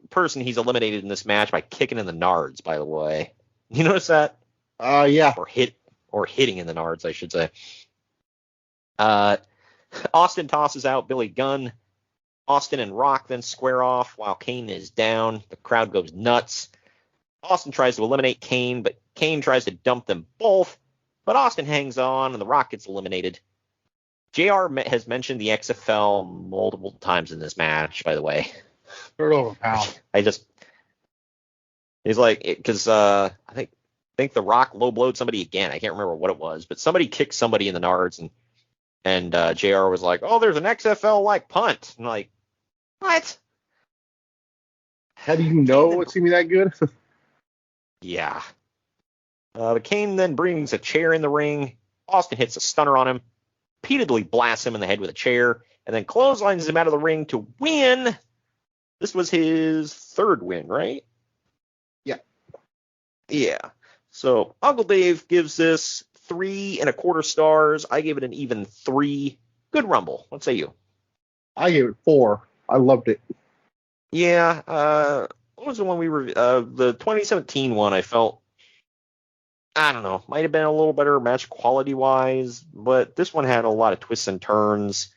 person he's eliminated in this match by kicking in the nards, by the way. You notice that? Yeah. Or hitting in the nards, I should say. Austin tosses out Billy Gunn. Austin and Rock then square off while Kane is down. The crowd goes nuts. Austin tries to eliminate Kane, but Kane tries to dump them both. But Austin hangs on, and the Rock gets eliminated. JR has mentioned the XFL multiple times in this match, by the way. Throw it over, pal. He's like, because I think the Rock low blowed somebody again. I can't remember what it was, but somebody kicked somebody in the nards, and JR was like, oh, there's an XFL like punt. I'm like, what? How do you know it's gonna be that good? Yeah. But Kane then brings a chair in the ring. Austin hits a stunner on him, repeatedly blasts him in the head with a chair, and then clotheslines him out of the ring to win. This was his third win, right? Yeah. Yeah. So Uncle Dave gives this 3.25 stars. I gave it an even 3. Good Rumble. What say you? I gave it 4. I loved it. Yeah. What was the one we were? The 2017 one. I felt, I don't know, might have been a little better match quality wise, but this one had a lot of twists and turns.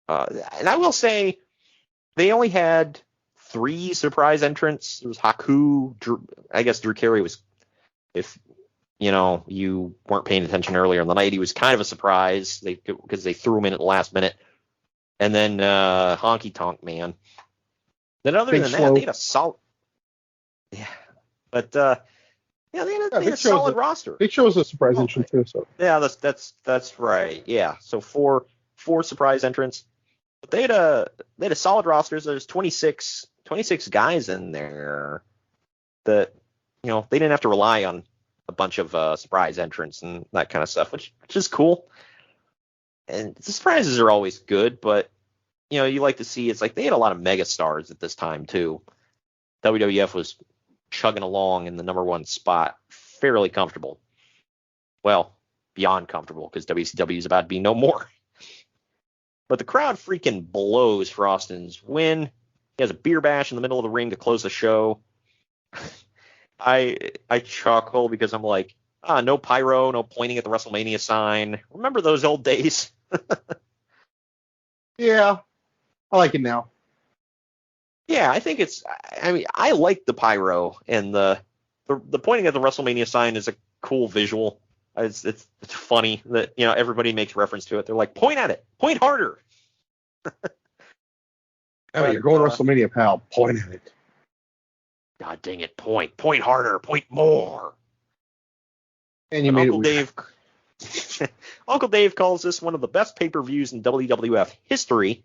And I will say, they only had 3 surprise entrants. It was Haku. I guess Drew Carey was, if you weren't paying attention earlier in the night, he was kind of a surprise because they threw him in at the last minute. And then Honky Tonk Man. Then other than that, they had a solid. Yeah, but they had a solid roster. Big Show was a surprise entrant too. So yeah, that's right. Yeah, so four surprise entrants. But they had a solid roster. So there's 26 guys in there that they didn't have to rely on a bunch of surprise entrants and that kind of stuff, which is cool. And the surprises are always good, but you like to see, it's like they had a lot of mega stars at this time too. WWF was chugging along in the number 1 spot, fairly comfortable. Well, beyond comfortable, because WCW is about to be no more. But the crowd freaking blows for Austin's win. He has a beer bash in the middle of the ring to close the show. I chuckle because I'm like, no pyro, no pointing at the WrestleMania sign. Remember those old days? Yeah, I like it now. Yeah, I think I like the pyro, and the pointing at the WrestleMania sign is a cool visual. It's funny that, everybody makes reference to it. They're like, point at it, point harder. You're going to WrestleMania, pal. Point at it. God dang it, point harder, point more. And you made Uncle Dave. Uncle Dave calls this one of the best pay-per-views in WWF history.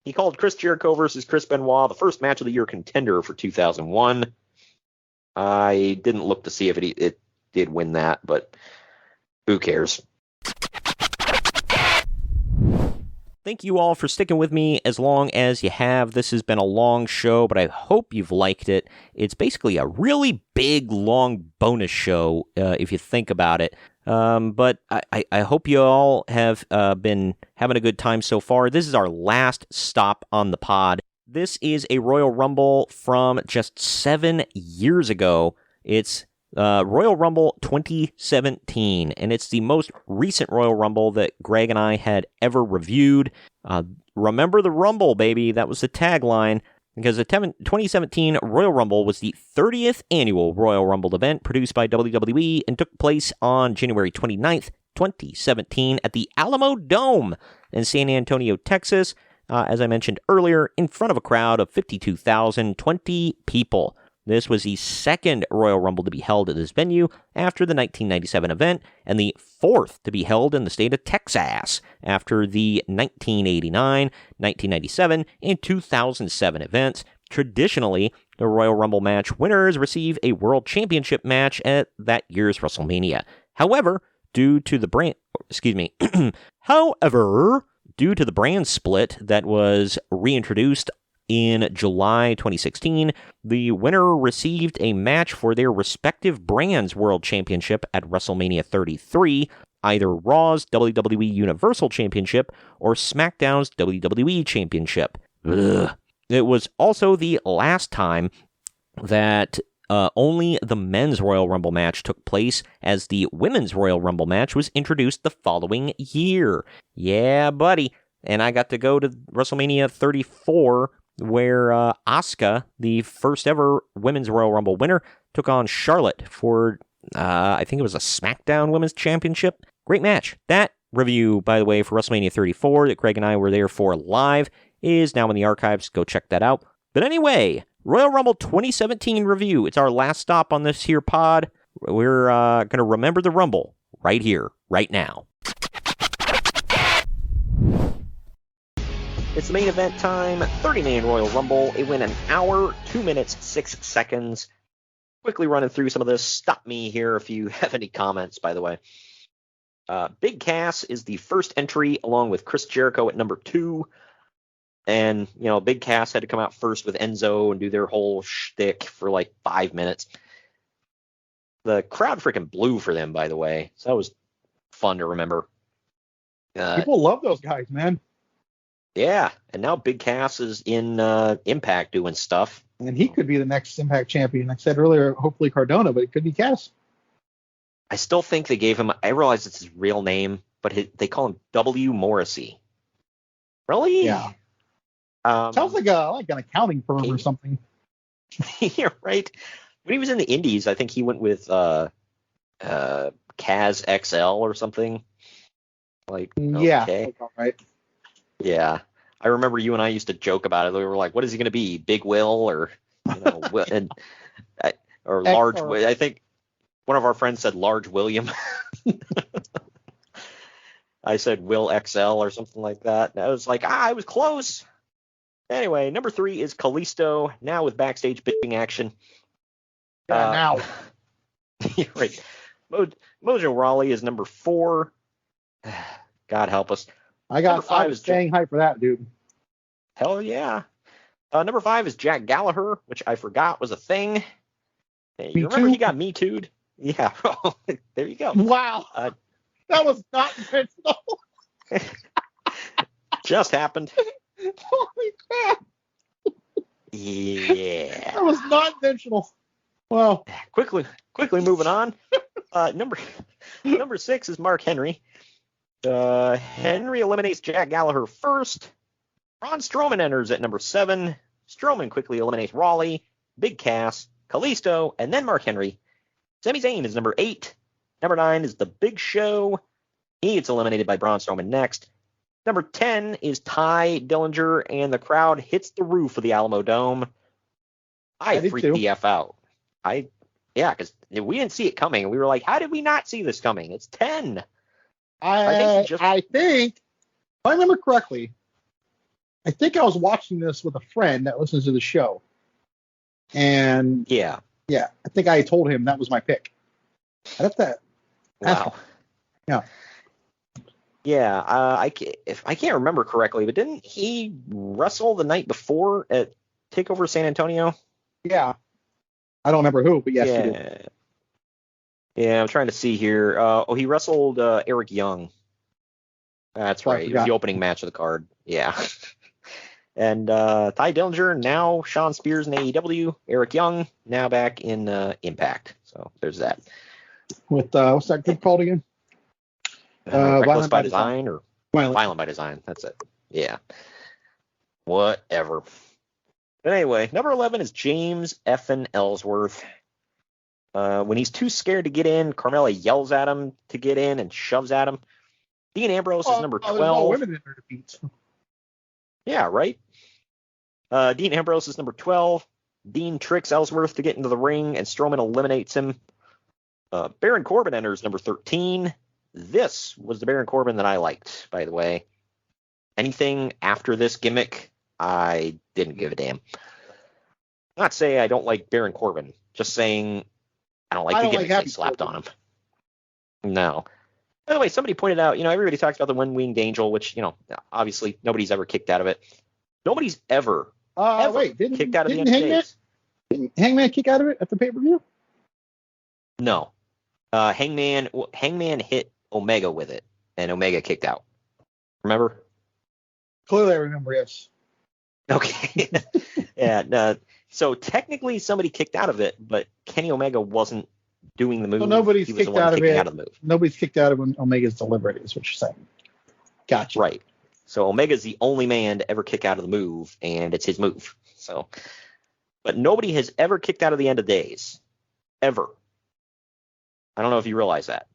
He called Chris Jericho versus Chris Benoit the first match of the year contender for 2001. I didn't look to see if it did win that, but who cares? Thank you all for sticking with me as long as you have. This has been a long show, but I hope you've liked it. It's basically a really big, long bonus show, if you think about it. But I hope you all have been having a good time so far. This is our last stop on the pod. This is a Royal Rumble from just 7 years ago. It's Royal Rumble 2017, and it's the most recent Royal Rumble that Greg and I had ever reviewed. Remember the Rumble, baby. That was the tagline. Because the 2017 Royal Rumble was the 30th annual Royal Rumble event produced by WWE and took place on January 29th, 2017 at the Alamo Dome in San Antonio, Texas. As I mentioned earlier, in front of a crowd of 52,020 people. This was the second Royal Rumble to be held at this venue after the 1997 event, and the fourth to be held in the state of Texas after the 1989, 1997, and 2007 events. Traditionally, the Royal Rumble match winners receive a World Championship match at that year's WrestleMania. However, due to the brand split that was reintroduced in July 2016, the winner received a match for their respective brands' World Championship at WrestleMania 33, either Raw's WWE Universal Championship or SmackDown's WWE Championship. Ugh. It was also the last time that only the men's Royal Rumble match took place, as the women's Royal Rumble match was introduced the following year. Yeah, buddy. And I got to go to WrestleMania 34, where Asuka, the first ever Women's Royal Rumble winner, took on Charlotte for, I think it was a SmackDown Women's Championship. Great match. That review, by the way, for WrestleMania 34 that Greg and I were there for live is now in the archives. Go check that out. But anyway, Royal Rumble 2017 review. It's our last stop on this here pod. We're going to remember the Rumble right here, right now. It's the main event time, 30-man Royal Rumble. It went 1 hour, 2 minutes, 6 seconds. Quickly running through some of this. Stop me here if you have any comments, by the way. Big Cass is the first entry, along with Chris Jericho at number 2. And, Big Cass had to come out first with Enzo and do their whole shtick for like 5 minutes. The crowd freaking blew for them, by the way. So that was fun to remember. People love those guys, man. Yeah, and now Big Cass is in Impact doing stuff. And he could be the next Impact champion. I said earlier, hopefully Cardona, but it could be Cass. I still think they gave him, I realize it's his real name, but they call him W. Morrissey. Really? Yeah. Sounds like an accounting firm or something. Yeah, right. When he was in the Indies, I think he went with Kaz XL or something. Like, yeah, okay. all right. Yeah, I remember you and I used to joke about it. We were like, "What is he going to be, Big Will or or Large?" I think one of our friends said Large William. I said Will XL or something like that. And I was like, I was close. Anyway, number 3 is Kalisto, now with backstage bitching action. Now. You're right. Mojo Rawley is number 4. God help us. I was staying hype for that, dude. Hell yeah. Number 5 is Jack Gallagher, which I forgot was a thing. Hey, you remember he got Me Too'd? Yeah. There you go. Wow. That was not intentional. Just happened. Holy crap. Yeah. That was not intentional. Wow. Quickly moving on. Number 6 is Mark Henry. Henry eliminates Jack Gallagher first. Braun Strowman enters at number 7. Strowman quickly eliminates Rawley, Big Cass, Kalisto, and then Mark Henry. Sami Zayn is number 8. Number 9 is The Big Show. He gets eliminated by Braun Strowman next. Number 10 is Ty Dillinger, and the crowd hits the roof of the Alamo Dome. I freaked the F out. Because we didn't see it coming. We were like, how did we not see this coming? It's 10. I think, if I remember correctly, I think I was watching this with a friend that listens to the show. And yeah, I think I told him that was my pick. I have to ask him. Yeah. Yeah, I can't remember correctly, but didn't he wrestle the night before at TakeOver San Antonio? Yeah. I don't remember who, but yes, he did. Yeah, I'm trying to see here. He wrestled Eric Young. That's right. It was the opening match of the card. Yeah. And Ty Dillinger, now Sean Spears in AEW. Eric Young, now back in Impact. So there's that. With, what's that group called again? Reckless by Design or Violent by Design. That's it. Yeah. Whatever. But anyway, number 11 is James Effin Ellsworth. When he's too scared to get in, Carmella yells at him to get in and shoves at him. Dean Ambrose is number 12. There's no women in their defeats. Yeah, right. Dean Ambrose is number 12. Dean tricks Ellsworth to get into the ring, and Strowman eliminates him. Baron Corbin enters number 13. This was the Baron Corbin that I liked, by the way. Anything after this gimmick, I didn't give a damn. Not saying I don't like Baron Corbin, just saying I don't like the gimmick they slapped on him. No. By the way, somebody pointed out, everybody talks about the one-winged angel, which, obviously nobody's ever kicked out of it. Nobody's ever kicked out of the end of days. Didn't Hangman kick out of it at the pay-per-view? No. Hangman hit Omega with it, and Omega kicked out. Remember? Clearly I remember, yes. Okay. Yeah. So technically somebody kicked out of it, but Kenny Omega wasn't doing the move. So nobody's kicked out of it. Out of the move. Nobody's kicked out of when Omega's deliberate, is what you're saying. Gotcha. Right. So Omega's the only man to ever kick out of the move, and it's his move. So, but nobody has ever kicked out of the end of days. Ever. I don't know if you realize that.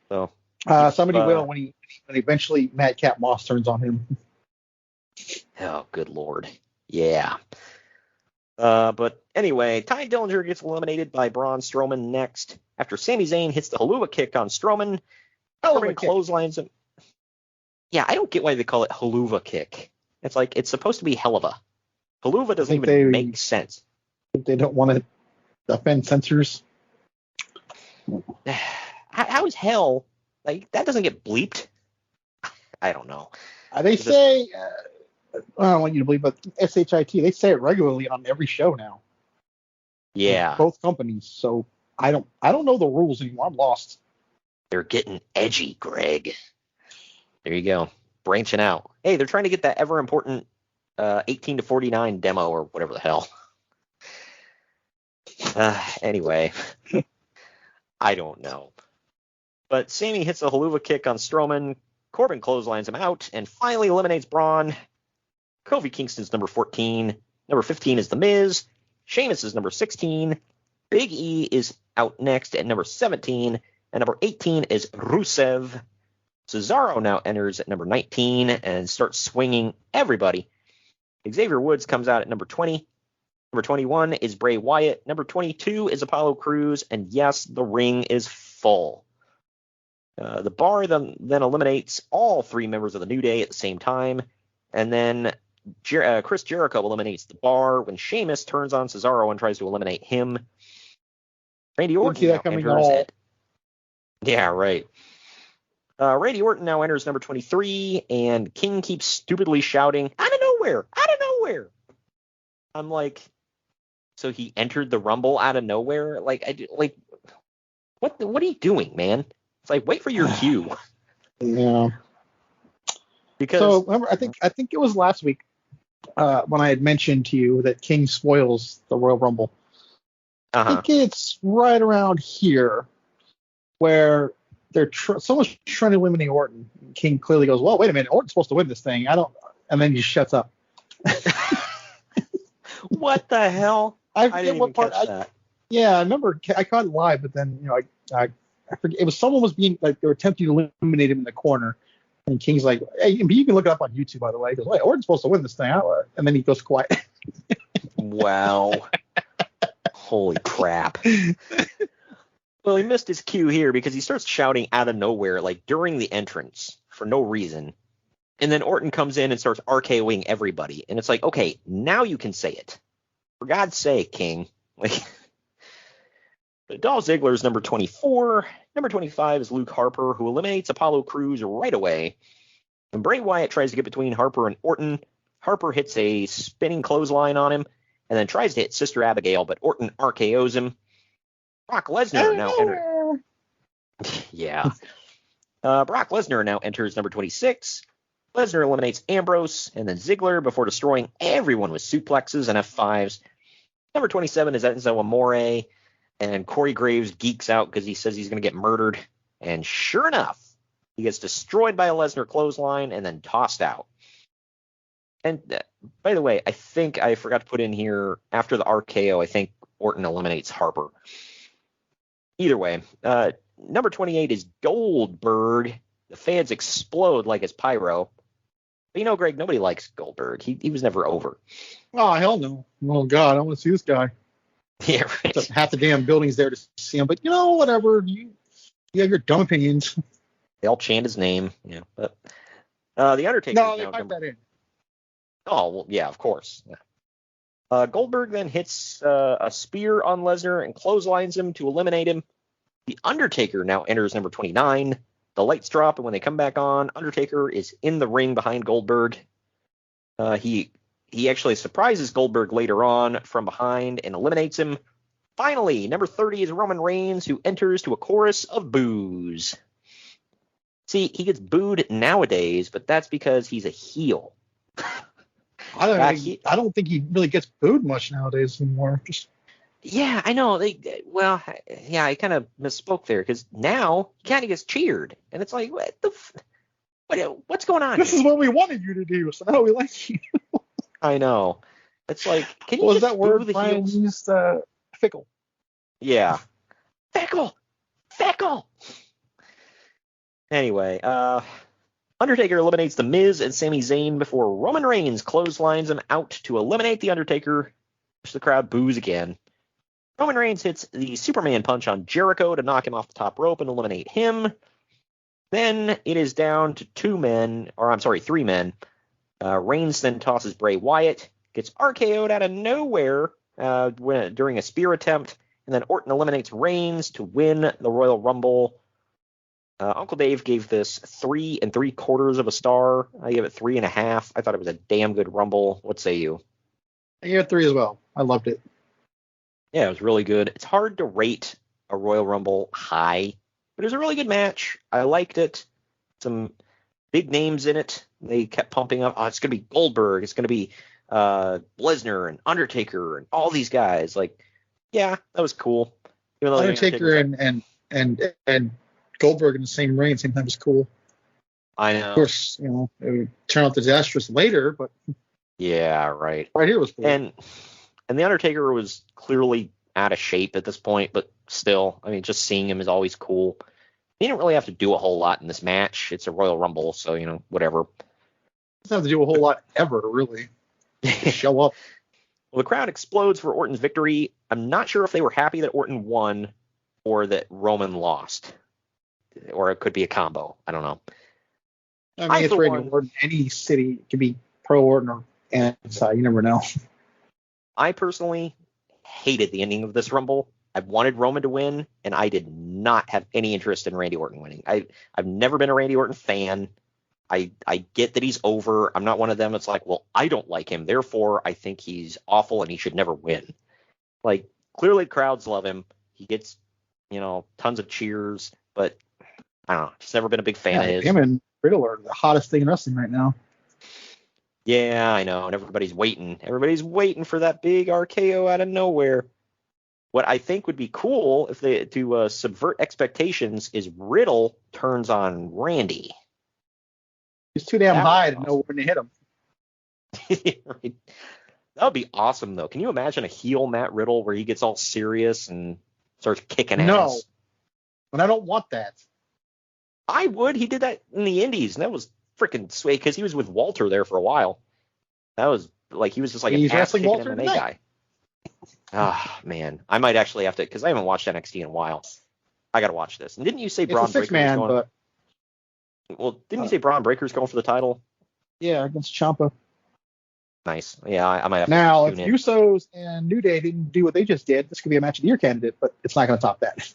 So somebody will when eventually Madcap Moss turns on him. Oh, good Lord. Yeah. But anyway, Ty Dillinger gets eliminated by Braun Strowman next. After Sami Zayn hits the Helluva kick on Strowman, Corbin clotheslines him. Yeah, I don't get why they call it Helluva kick. It's like, it's supposed to be Helluva. Helluva doesn't even make sense. They don't want to offend censors. How is hell, like, that doesn't get bleeped? I don't know. They say, I don't want you to believe, but SHIT, they say it regularly on every show now. Yeah. Both companies. So I don't know the rules anymore. I'm lost. They're getting edgy, Greg. There you go. Branching out. Hey, they're trying to get that ever important 18 to 49 demo or whatever the hell. Anyway, I don't know. But Sami hits a Helluva kick on Strowman. Corbin clotheslines him out and finally eliminates Braun. Kofi Kingston's number 14. Number 15 is The Miz. Sheamus is number 16. Big E is out next at number 17. And number 18 is Rusev. Cesaro now enters at number 19 and starts swinging everybody. Xavier Woods comes out at number 20. Number 21 is Bray Wyatt. Number 22 is Apollo Crews. And yes, the ring is full. The Bar then eliminates all 3 members of the New Day at the same time. And then Chris Jericho eliminates the Bar when Sheamus turns on Cesaro and tries to eliminate him. Randy Orton now enters Yeah, right. Randy Orton now enters number 23, and King keeps stupidly shouting, out of nowhere, out of nowhere. I'm like, so he entered the Rumble out of nowhere? What are you doing, man? It's like, wait for your cue. Yeah. So remember, I think it was last week when I had mentioned to you that King spoils the Royal Rumble. I think it's right around here where they're someone's trying to eliminate Orton. King clearly goes, well, wait a minute, Orton's supposed to win this thing. I don't, and then he shuts up. What the hell? I didn't even catch that. Yeah, I remember I caught it live, but then I forget. It was someone was being like they were attempting to eliminate him in the corner, and King's like, hey, you can look it up on YouTube, by the way. He goes, wait, Orton's supposed to win this thing, and then he goes quiet. Wow. Holy crap. Well, he missed his cue here because he starts shouting out of nowhere, like during the entrance, for no reason. And then Orton comes in and starts RKOing everybody. And it's like, okay, now you can say it. For God's sake, King. Like, Dolph Ziggler is number 24. Number 25 is Luke Harper, who eliminates Apollo Crews right away. When Bray Wyatt tries to get between Harper and Orton, Harper hits a spinning clothesline on him and then tries to hit Sister Abigail, but Orton RKOs him. Brock Lesnar now enters. Yeah. Brock Lesnar now enters number 26. Lesnar eliminates Ambrose and then Ziggler before destroying everyone with suplexes and F5s. Number 27 is Enzo Amore, and Corey Graves geeks out because he says he's going to get murdered. And sure enough, he gets destroyed by a Lesnar clothesline and then tossed out. And by the way, I think I forgot to put in here, after the RKO, I think Orton eliminates Harper. Either way, number 28 is Goldberg. The fans explode like it's pyro. But Greg, nobody likes Goldberg. He was never over. Oh, hell no. Oh, God, I want to see this guy. Yeah, right. Half the damn building's there to see him. But, whatever. You have your dumb opinions. They all chant his name. Yeah, but The Undertaker. No, they type that in. Oh, well, yeah, of course. Yeah. Goldberg then hits a spear on Lesnar and clotheslines him to eliminate him. The Undertaker now enters number 29. The lights drop, and when they come back on, Undertaker is in the ring behind Goldberg. He actually surprises Goldberg later on from behind and eliminates him. Finally, number 30 is Roman Reigns, who enters to a chorus of boos. See, he gets booed nowadays, but that's because he's a heel. I don't think he really gets booed much nowadays anymore. Yeah, I know. I kind of misspoke there because now he kind of gets cheered, and it's like, what's going on? This is what we wanted you to do, so now we like you. I know. It's like, can you what just was that word the Brian heels? used? Fickle. Yeah, fickle. Anyway, Undertaker eliminates The Miz and Sami Zayn before Roman Reigns clotheslines him out to eliminate The Undertaker, which the crowd boos again. Roman Reigns hits the Superman punch on Jericho to knock him off the top rope and eliminate him. Then it is down to three men. Reigns then tosses Bray Wyatt, gets RKO'd out of nowhere during a spear attempt, and then Orton eliminates Reigns to win the Royal Rumble. Uncle Dave gave this 3 3/4 stars. I gave it 3.5. I thought it was a damn good Rumble. What say you? I gave it 3 as well. I loved it. Yeah, it was really good. It's hard to rate a Royal Rumble high, but it was a really good match. I liked it. Some big names in it. They kept pumping up. Oh, it's going to be Goldberg. It's going to be Lesnar and Undertaker and all these guys. Like, yeah, that was cool. Even though Undertaker and Goldberg in the same ring at the same time was cool. I know. Of course, it would turn out disastrous later, but yeah, right. Right here was cool. And the Undertaker was clearly out of shape at this point, but still, I mean, just seeing him is always cool. He didn't really have to do a whole lot in this match. It's a Royal Rumble, so, whatever. Doesn't have to do a whole lot ever, really. Just show up. Well, the crowd explodes for Orton's victory. I'm not sure if they were happy that Orton won or that Roman lost. Or it could be a combo. I don't know. I mean, it's Randy Orton. Any city can be pro Orton or anti. You never know. I personally hated the ending of this Rumble. I wanted Roman to win, and I did not have any interest in Randy Orton winning. I've never been a Randy Orton fan. I get that he's over. I'm not one of them. It's like, well, I don't like him. Therefore, I think he's awful and he should never win. Like, clearly crowds love him. He gets, tons of cheers, but I don't know. Just never been a big fan of his. Him and Riddle are the hottest thing in wrestling right now. Yeah, I know. And everybody's waiting. Everybody's waiting for that big RKO out of nowhere. What I think would be cool if they to subvert expectations is Riddle turns on Randy. He's too damn That high would to be know when to hit him. Right. That would be awesome, though. Can you imagine a heel Matt Riddle where he gets all serious and starts kicking No, ass? but I don't want that. I would. He did that in the Indies, and that was freaking sweet because he was with Walter there for a while. That was like he was just like He's an wrestling ass-kicking Walter MMA tonight. guy. Ah, man. I might actually have to, because I haven't watched NXT in a while. I got to watch this. And didn't you say It's Braun a Breaker was six-man, going? but Well, didn't you say Braun Breaker's going for the title? yeah, against Ciampa. Nice. Yeah, I might have Now, to if tune in. Usos and New Day didn't do what they just did, this could be a match of the year candidate, but it's not going to top that.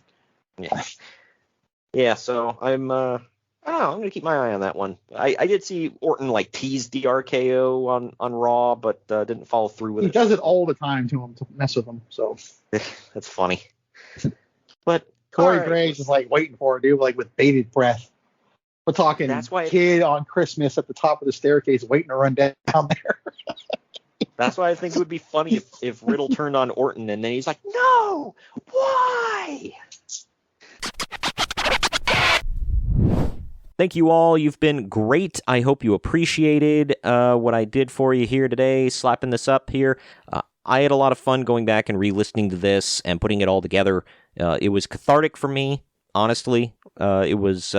Yeah. Yeah, so I don't know. I'm going to keep my eye on that one. I did see Orton like tease DRKO on Raw, but didn't follow through with He it. does it all the time to him to mess with him. So That's funny. But Corey all right. Graves is like waiting for it, dude, like with bated breath. We're talking That's why- kid on Christmas at the top of the staircase waiting to run down there. That's why I think it would be funny if Riddle turned on Orton and then he's like, no, why? Thank you all. You've been great. I hope you appreciated what I did for you here today, slapping this up here. I had a lot of fun going back and re-listening to this and putting it all together. It was cathartic for me, honestly. It was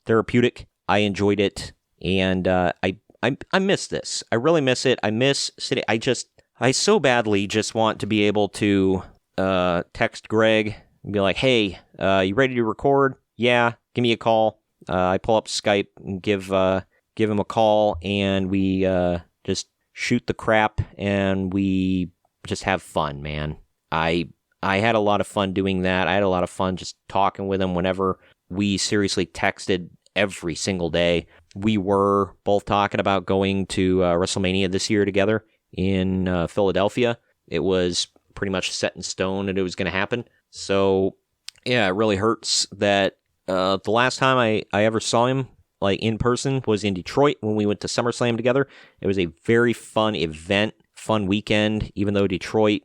therapeutic. I enjoyed it, and I miss this. I really miss it. I miss sitting. I so badly just want to be able to text Greg and be like, "Hey, you ready to record? Yeah, give me a call." I pull up Skype and give him a call, and we just shoot the crap, and we just have fun, man. I had a lot of fun doing that. I had a lot of fun just talking with him whenever we seriously texted every single day. We were both talking about going to WrestleMania this year together in Philadelphia. It was pretty much set in stone that it was going to happen. So, yeah, it really hurts that the last time I ever saw him like in person was in Detroit when we went to SummerSlam together. It was a very fun event, fun weekend, even though Detroit,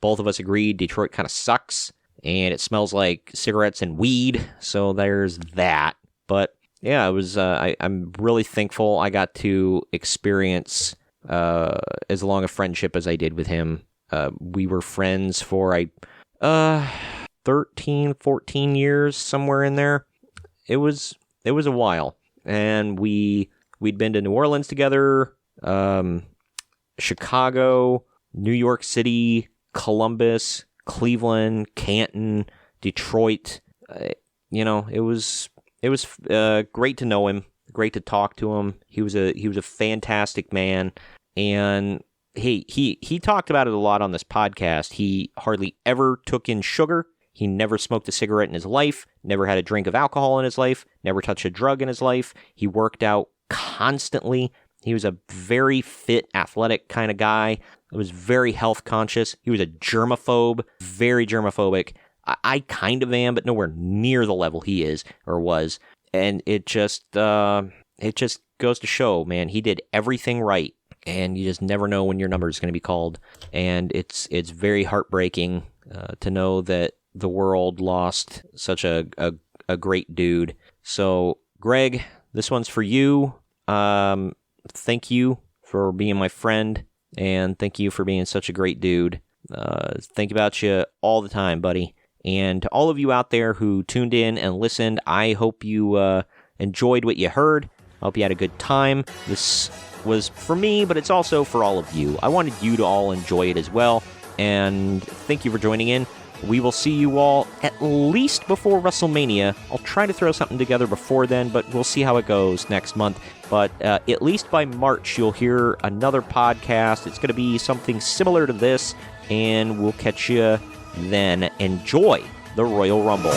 both of us agreed Detroit kind of sucks, and it smells like cigarettes and weed, so there's that. But yeah, it was. I'm really thankful I got to experience as long a friendship as I did with him. We were friends for 13, 14 years, somewhere in there. It was a while, and we'd been to New Orleans together, Chicago, New York City, Columbus, Cleveland, Canton, Detroit. It was great to know him, great to talk to him. He was a fantastic man, and he talked about it a lot on this podcast. He hardly ever took in sugar. He never smoked a cigarette in his life, never had a drink of alcohol in his life, never touched a drug in his life. He worked out constantly. He was a very fit, athletic kind of guy. He was very health conscious. He was a germaphobe, very germophobic. I kind of am, but nowhere near the level he is or was. And it just goes to show, man, he did everything right. And you just never know when your number is going to be called. And it's very heartbreaking to know that the world lost such a great dude. So, Greg, this one's for you. Thank you for being my friend, and thank you for being such a great dude. Think about you all the time, buddy. And to all of you out there who tuned in and listened, I hope you enjoyed what you heard. I hope you had a good time. This was for me, but it's also for all of you. I wanted you to all enjoy it as well, and thank you for joining in. We will see you all at least before WrestleMania. I'll try to throw something together before then, but we'll see how it goes next month. But at least by March, you'll hear another podcast. It's going to be something similar to this, and we'll catch you then. Enjoy the Royal Rumble.